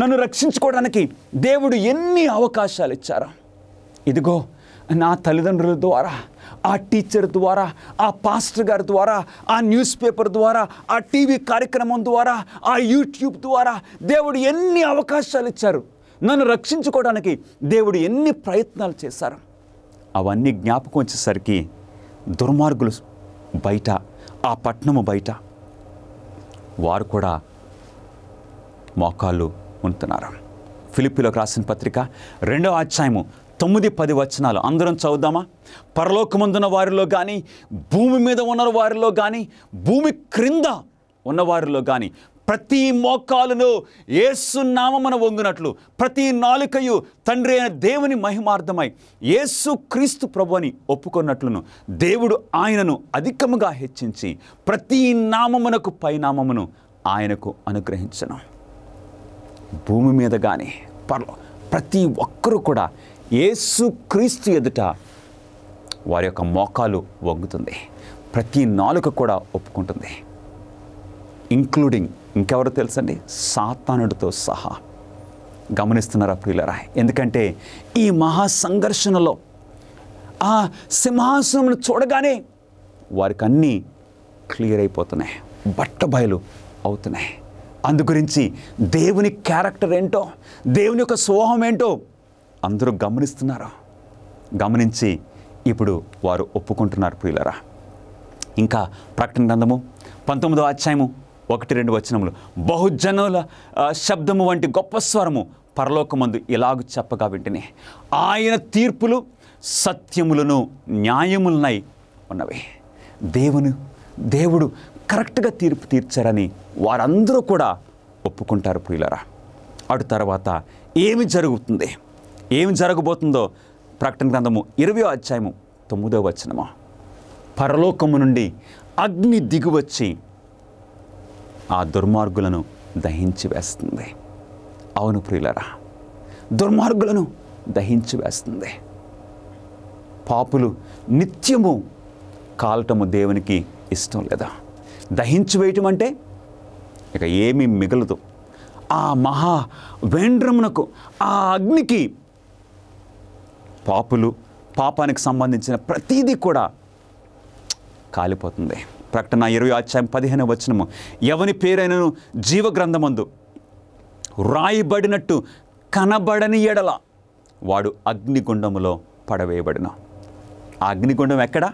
నన్ను రక్షించుకోవడానికి దేవుడు ఎన్ని అవకాశాలు ఇచ్చారో. ఇదిగో నా తల్లిదండ్రుల ద్వారా, ఆ టీచర్ ద్వారా, ఆ పాస్టర్ గారి ద్వారా, ఆ న్యూస్ పేపర్ ద్వారా, ఆ టీవీ కార్యక్రమం ద్వారా, ఆ యూట్యూబ్ ద్వారా దేవుడు ఎన్ని అవకాశాలు ఇచ్చారు. నన్ను రక్షించుకోవడానికి దేవుడు ఎన్ని ప్రయత్నాలు చేశారు. అవన్నీ జ్ఞాపకం వచ్చేసరికి దుర్మార్గులు బయట, ఆ పట్టణము బయట వారు కూడా మోకాళ్ళు ఉంటున్నారు. ఫిలిప్పీలకు రాసిన పత్రిక 2వ అధ్యాయము 9-10 వచనాలు అందరం చదువుదామా? పరలోకమందున్న వారిలో కానీ, భూమి మీద ఉన్న వారిలో కానీ, భూమి క్రింద ఉన్నవారిలో కానీ ప్రతి మోకాలును యేసు నామమున వంగునట్లు, ప్రతి నాలుకయు తండ్రి అయిన దేవుని మహిమార్థమై యేసు క్రీస్తు ప్రభువని ఒప్పుకొన్నట్లును దేవుడు ఆయనను అధికముగా హెచ్చించి ప్రతి నామమునకు పైనామమును ఆయనకు అనుగ్రహించను. భూమి మీద కానీ ప్రతి ఒక్కరూ కూడా యేసు క్రీస్తు ఎదుట వారి యొక్క మోకాలు వంగుతుంది. ప్రతి నాలుక కూడా ఒప్పుకుంటుంది. ఇంక్లూడింగ్ ఇంకెవరో తెలుసండి? సాతానుడితో సహా. గమనిస్తున్నారా ప్రియులారా? ఎందుకంటే ఈ మహా సంఘర్షణలో ఆ సింహాసనం చూడగానే వారికి అన్నీ క్లియర్ అయిపోతున్నాయి, బట్టబయలు అవుతున్నాయి. అందుగురించి దేవుని క్యారెక్టర్ ఏంటో, దేవుని యొక్క స్వభావం ఏంటో అందరూ గమనిస్తున్నారు. గమనించి ఇప్పుడు వారు ఒప్పుకుంటున్నారు ప్రియులారా. ఇంకా ప్రకటన గ్రంథము 19వ అధ్యాయము 1-2 వచనములు, బహుజనుల శబ్దము వంటి గొప్ప స్వరము పరలోకమందు ఇలాగు చెప్పగా వింటిని, ఆయన తీర్పులు సత్యములను న్యాయములనై ఉన్నవి. దేవుడు కరెక్ట్గా తీర్పు తీర్చారని వారందరూ కూడా ఒప్పుకుంటారు ప్రియులారా. అటు తర్వాత ఏమి జరుగుతుంది, ఏమి జరగబోతుందో ప్రకటన గ్రంథము 20వ అధ్యాయము 9వ వచనము, పరలోకము నుండి అగ్ని దిగువచ్చి ఆ దుర్మార్గులను దహించి వేస్తుంది. అవును ప్రియులారా, దుర్మార్గులను దహించి వేస్తుంది. పాపులు నిత్యము కాలటము దేవునికి ఇష్టం లేదా? దహించి వేయటం అంటే ఇక ఏమీ మిగలదు. ఆ మహా వేండ్రమునకు, ఆ అగ్నికి పాపానికి సంబంధించిన ప్రతీదీ కూడా కాలిపోతుంది. ప్రకటన 20వ అధ్యాయం 15వ వచనము, ఎవని పేరైనను జీవగ్రంథమందు రాయబడినట్టు కనబడని ఎడల వాడు అగ్నిగుండములో పడవేయబడిన. ఆ అగ్నిగుండం ఎక్కడ?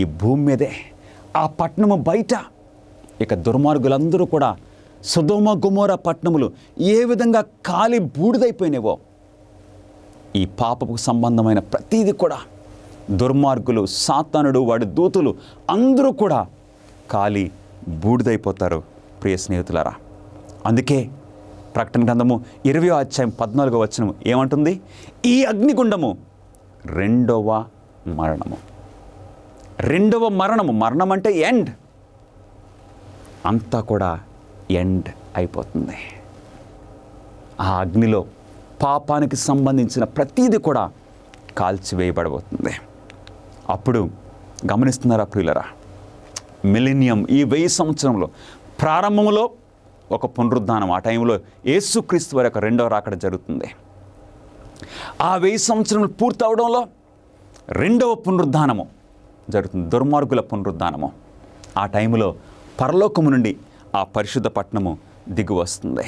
ఈ భూమి మీదే, ఆ పట్టణము బయట. ఇక దుర్మార్గులందరూ కూడా సొదొమ గొమొర్రా పట్టణములు ఏ విధంగా కాలి బూడిదైపోయినావో, ఈ పాపపు సంబంధమైన ప్రతీది కూడా దుర్మార్గులు, సాతానుడు, వాడి దూతులు అందరూ కూడా కాలి బూడిదైపోతారు ప్రియ స్నేహితులారా. అందుకే ప్రకటన గ్రంథము 20వ అధ్యాయం 14వ వచనం ఏమంటుంది? ఈ అగ్నిగుండము రెండవ మరణము. రెండవ మరణము. మరణం అంటే ఎండ్. అంతా కూడా ఎండ్ అయిపోతుంది. ఆ అగ్నిలో పాపానికి సంబంధించిన ప్రతీది కూడా కాల్చివేయబడబోతుంది. అప్పుడు గమనిస్తున్నారా ప్రియులరా, మిలీనియం, ఈ 1000 సంవత్సరంలో ప్రారంభంలో ఒక పునరుద్ధానం. ఆ టైంలో యేసుక్రీస్తు వారి యొక్క రెండవ రాకడ జరుగుతుంది. ఆ 1000 సంవత్సరములు పూర్తవడంలో రెండవ పునరుద్ధానము జరుగుతుంది, దుర్మార్గుల పునరుద్ధానము. ఆ టైంలో పరలోకము నుండి ఆ పరిశుద్ధ పట్టణము దిగి వస్తుంది.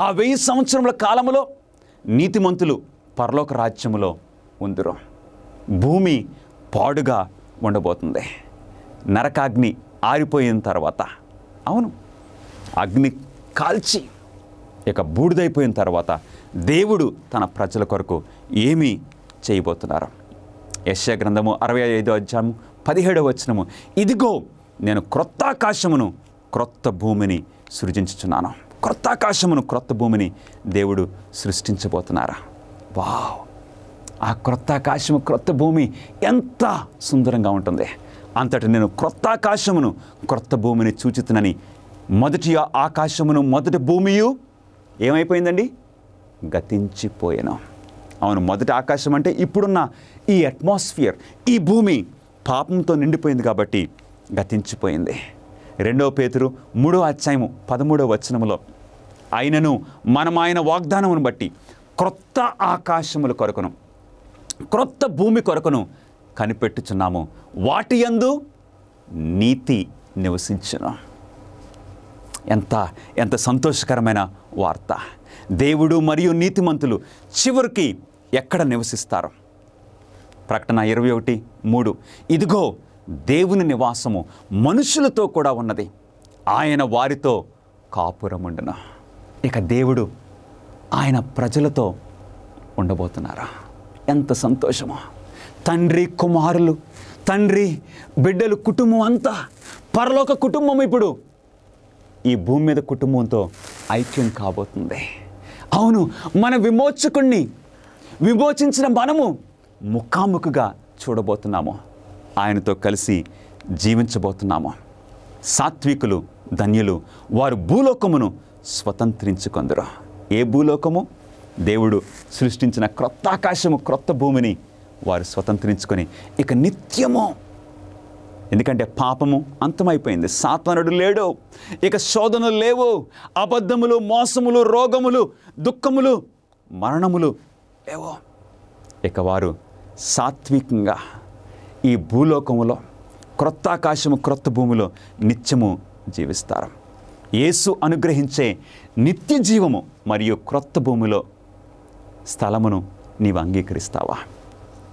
ఆ 1000 సంవత్సరముల కాలములో నీతిమంతులు పరలోక రాజ్యములో ఉందురు. భూమి పాడుగా ఉండబోతుంది. నరకాగ్ని ఆరిపోయిన తర్వాత, అవును, అగ్ని కాల్చి ఇక బూడిదైపోయిన తర్వాత దేవుడు తన ప్రజల కొరకు ఏమి చేయబోతున్నారు? యెషయా గ్రంథము 65వ అధ్యాయము 17వ వచనము, ఇదిగో నేను క్రొత్త ఆకాశమును క్రొత్త భూమిని సృజించుచున్నాను. క్రొత్త ఆకాశమును క్రొత్త భూమిని దేవుడు సృష్టించబోతున్నారా? వావ్, ఆ క్రొత్త ఆకాశము క్రొత్త భూమి ఎంత సుందరంగా ఉంటుంది. అంతటి నేను క్రొత్త ఆకాశమును క్రొత్త భూమిని చూచుతునని. మొదటి ఆకాశమును మొదటి భూమియు ఏమైపోయిందండి? గతించిపోయాను. అవును, మొదటి ఆకాశం అంటే ఇప్పుడున్న ఈ అట్మాస్ఫియర్, ఈ భూమి పాపంతో నిండిపోయింది కాబట్టి గతించిపోయింది. 2 పేతురు 3:13 అయినను మనం ఆయన వాగ్దానమును బట్టి క్రొత్త ఆకాశముల కొరకును క్రొత్త భూమి కొరకును కనిపెట్టుచున్నాము, వాటి యందు నీతి నివసించును. ఎంత సంతోషకరమైన వార్త. దేవుడు మరియు నీతిమంతులు చివరికి ఎక్కడ నివసిస్తారు? ప్రకటన 21:3 ఇదిగో దేవుని నివాసము మనుషులతో కూడా ఉన్నది, ఆయన వారితో కాపురముండును. ఇక దేవుడు ఆయన ప్రజలతో ఉండబోతున్నారు. ఎంత సంతోషమో! తండ్రి కుమారులు, తండ్రి బిడ్డలు, కుటుంబం అంతా పరలోక కుటుంబం ఇప్పుడు ఈ భూమి మీద కుటుంబంతో ఐక్యం కాబోతుంది. అవును, మన విమోచకుణ్ణి, విమోచించిన మనము ముఖాముఖిగా చూడబోతున్నాము, ఆయనతో కలిసి జీవించబోతున్నాము. సాత్వికులు ధన్యులు, వారు భూలోకమును స్వతంత్రించుకొందరు. ఏ భూలోకము? దేవుడు సృష్టించిన క్రొత్త ఆకాశము క్రొత్త భూమిని వారు స్వతంత్రించుకొని ఇక నిత్యము, ఎందుకంటే పాపము అంతమైపోయింది, సాతానుడు లేడు, ఇక శోధనలు లేవు, అబద్ధములు, మోసములు, రోగములు, దుఃఖములు, మరణములు లేవు. ఇక వారు సాత్వికంగా ఈ భూలోకములో క్రొత్త ఆకాశము క్రొత్త భూమిలో నిత్యము జీవిస్తారు. యేసు అనుగ్రహించే నిత్య జీవము మరియు క్రొత్త భూమిలో స్థలమును నీవు అంగీకరిస్తావా?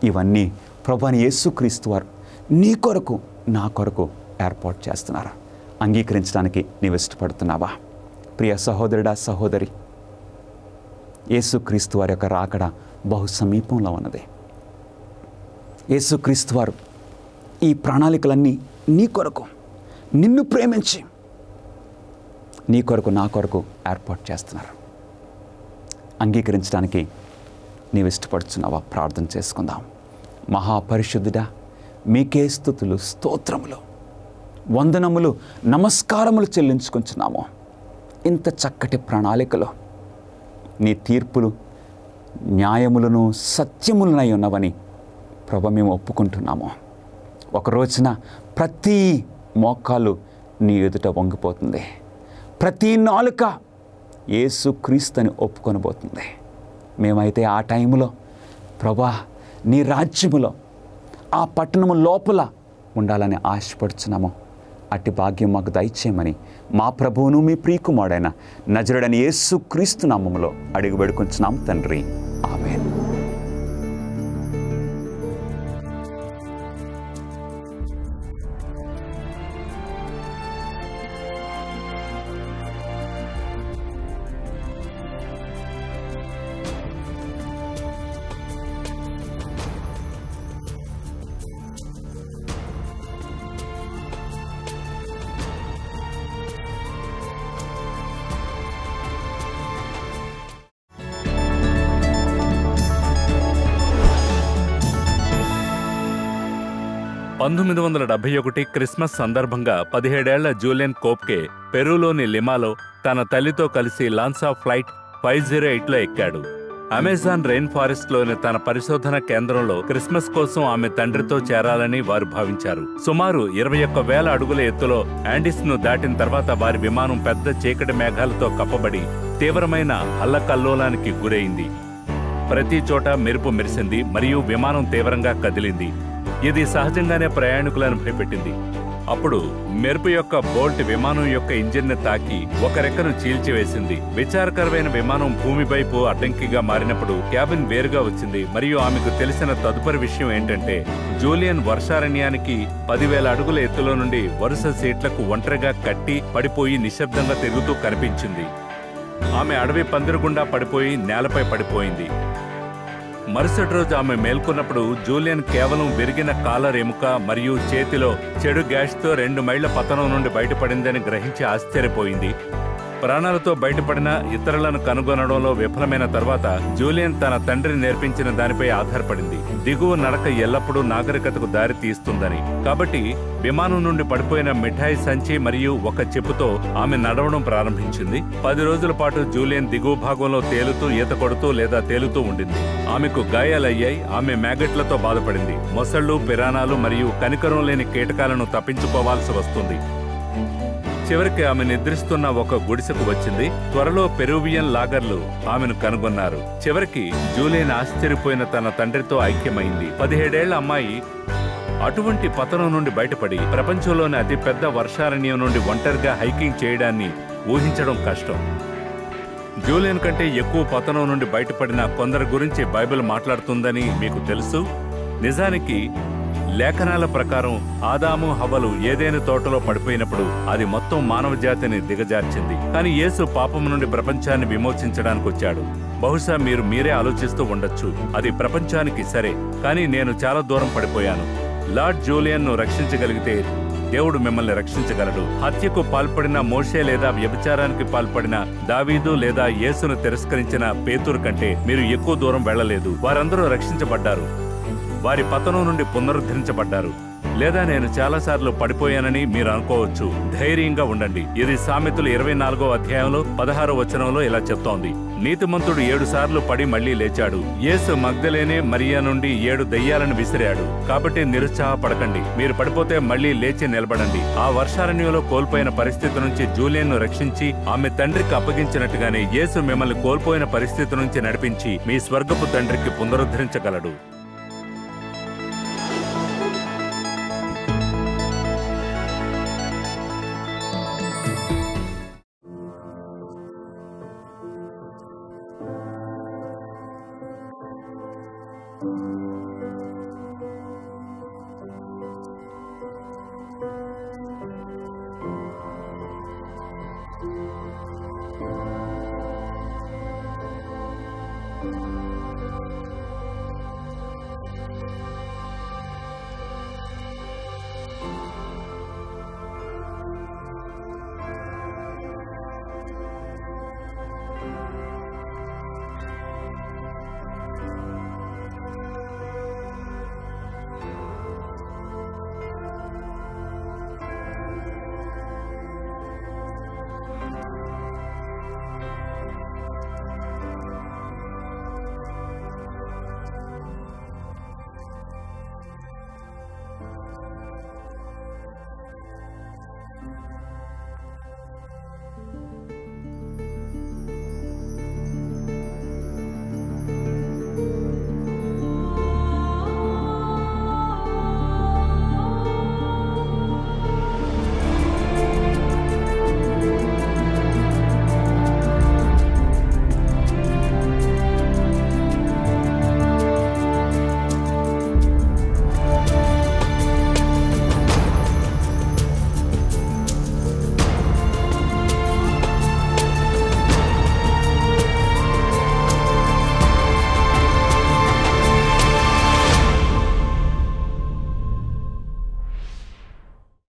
ఇవన్నీ ప్రభువైన యేసుక్రీస్తు వారు నీ కొరకు నా కొరకు ఏర్పాటు చేస్తున్నారు. అంగీకరించడానికి నీవు ఇష్టపడుతున్నావా? ప్రియ సహోదరుడా, సహోదరి, యేసుక్రీస్తు వారి యొక్క రాకడ బహు సమీపంలో ఉన్నది. యేసుక్రీస్తు వారు ఈ ప్రణాళికలన్నీ నీ కొరకు, నిన్ను ప్రేమించి నీ కొరకు నా కొరకు ఏర్పాటు చేస్తున్నారు. అంగీకరించడానికి నీవు ఇష్టపడుతున్నావా? ప్రార్థన చేసుకుందాం. మహాపరిశుద్ధుడా, మీకే స్తుతులు, స్తోత్రములు, వందనములు, నమస్కారములు చెల్లించుకుంటున్నాము. ఇంత చక్కటి ప్రణాళికలో నీ తీర్పులు న్యాయములను సత్యములనై ఉన్నవని ప్రభు మేము ఒప్పుకుంటున్నాము. ఒక రోజున ప్రతి మోకాలు నీ ఎదుట వంగిపోతుంది, ప్రతి నాలుక యేసుక్రీస్తుని ఒప్పుకొనబోతుంది. మేమైతే ఆ టైంలో ప్రభా నీ రాజ్యములో ఆ పట్టణము లోపల ఉండాలని ఆశపడుచున్నాము. అట్టి భాగ్యం మాకు దయచేయమని మా ప్రభువును మీ ప్రియకుమారుడైన నజరుడైన యేసుక్రీస్తు నామములో అడిగి వేడుకొంచున్నాం తండ్రి, ఆమేన్. క్రిస్మస్ సందర్భంగా 17 ఏళ్ల జూలియన్ కోప్కే పెరూలోని లిమాలో తన తల్లితో కలిసి లాన్సా ఫ్లైట్ 508లో ఎక్కాడు. అమెజాన్ రెయిన్ ఫారెస్ట్లోని తన పరిశోధన కేంద్రంలో క్రిస్మస్ కోసం ఆమె తండ్రితో చేరాలని వారు భావించారు. సుమారు 21,000 అడుగుల ఎత్తులో యాండిస్ను దాటిన తర్వాత వారి విమానం పెద్ద చీకటి మేఘాలతో కప్పబడి తీవ్రమైన అల్లకల్లోలానికి గురైంది. ప్రతి చోట మెరుపు మెరిసింది మరియు విమానం తీవ్రంగా కదిలింది. ఇది సహజంగానే ప్రయాణికులను భయపెట్టింది. అప్పుడు మెరుపు యొక్క బోల్ట్ విమానం యొక్క ఇంజిన్ని తాకి ఒక రెక్కను చీల్చివేసింది. విచారకరమైన విమానం భూమి వైపు అడ్డంకిగా మారినప్పుడు క్యాబిన్ వేరుగా వచ్చింది మరియు ఆమెకు తెలిసిన తదుపరి విషయం ఏంటంటే జూలియన్ వర్షారణ్యానికి 10,000 అడుగుల ఎత్తులో నుండి వరుస సీట్లకు ఒంటరిగా కట్టి పడిపోయి నిశ్శబ్దంగా తిరుగుతూ కనిపించింది. ఆమె అడవి పందిరుగుండా పడిపోయి నేలపై పడిపోయింది. మరుసటి రోజు ఆమె మేల్కొన్నప్పుడు జూలియన్ కేవలం విరిగిన కాలర్ ఎముక మరియు చేతిలో చెడు గ్యాస్తో 2 మైళ్ల పతనం నుండి బయటపడిందని గ్రహించి ఆశ్చర్యపోయింది. ప్రాణాలతో బయటపడిన ఇతరులను కనుగొనడంలో విఫలమైన తర్వాత జూలియన్ తన తండ్రి నేర్పించిన దానిపై ఆధారపడింది. దిగువ నడక ఎల్లప్పుడూ నాగరికతకు దారి తీస్తుందని. కాబట్టి విమానం నుండి పడిపోయిన మిఠాయి సంచి మరియు ఒక చెప్పుతో ఆమె నడవడం ప్రారంభించింది. 10 రోజుల పాటు జూలియన్ దిగువ భాగంలో తేలుతూ, ఈత కొడుతూ లేదా తేలుతూ ఉండింది. ఆమెకు గాయాలయ్యాయి. ఆమె మ్యాగెట్లతో బాధపడింది. మొసళ్ళు, పిరానాలు మరియు కనికరం లేని కీటకాలను తప్పించుకోవాల్సి వస్తుంది. చివరికి ఆమె నిద్రిస్తున్న ఒక గుడిసెకు వచ్చింది. త్వరలో పెరూవియన్ లాగర్లు ఆమెను కనుగొన్నారు. చివరికి జూలియన్ ఆశ్చర్యపోయిన తన తండ్రితో ఐక్యమైంది. 17 ఏళ్ల అమ్మాయి అటువంటి పతనం నుండి బయటపడి ప్రపంచంలోని అతిపెద్ద వర్షారణ్యం నుండి ఒంటరిగా హైకింగ్ చేయడాన్ని ఊహించడం కష్టం. జూలియన్ కంటే ఎక్కువ పతనం నుండి బయటపడిన కొందరి గురించి బైబిల్ మాట్లాడుతుందని మీకు తెలుసు. నిజానికి లేఖనాల ప్రకారం ఆదాము, హవ్వలు ఏదైనా తోటలో పడిపోయినప్పుడు అది మొత్తం మానవ జాతిని దిగజార్చింది. కానీ యేసు పాపం నుండి ప్రపంచాన్ని విమోచించడానికి వచ్చాడు. బహుశా మీరే ఆలోచిస్తూ ఉండొచ్చు, అది ప్రపంచానికి సరే, కానీ నేను చాలా దూరం పడిపోయాను. లార్డ్ జూలియన్ను రక్షించగలిగితే దేవుడు మిమ్మల్ని రక్షించగలడు. హత్యకు పాల్పడిన మోషే లేదా వ్యభిచారానికి పాల్పడిన దావీదు లేదా యేసును తిరస్కరించిన పేతురు కంటే మీరు ఎక్కువ దూరం వెళ్లలేదు. వారందరూ రక్షించబడ్డారు. వారి పతనం నుండి పునరుద్ధరించబడ్డారు. లేదా నేను చాలాసార్లు పడిపోయానని మీరు అనుకోవచ్చు. ధైర్యంగా ఉండండి. ఇది సామెతలు 24వ అధ్యాయంలో 16వ వచనంలో ఇలా చెప్తోంది. నీతిమంతుడు 7 సార్లు పడి మళ్లీ లేచాడు. యేసు మగ్దలేనే మరియా నుండి 7 దయ్యాలను విసిరాడు. కాబట్టి నిరుత్సాహపడకండి. మీరు పడిపోతే మళ్లీ లేచి నిలబడండి. ఆ వర్షారణ్యంలో కోల్పోయిన పరిస్థితి నుంచి జూలియన్ను రక్షించి ఆమె తండ్రికి అప్పగించినట్టుగానే యేసు మిమ్మల్ని కోల్పోయిన పరిస్థితి నుంచి నడిపించి మీ స్వర్గపు తండ్రికి పునరుద్ధరించగలడు.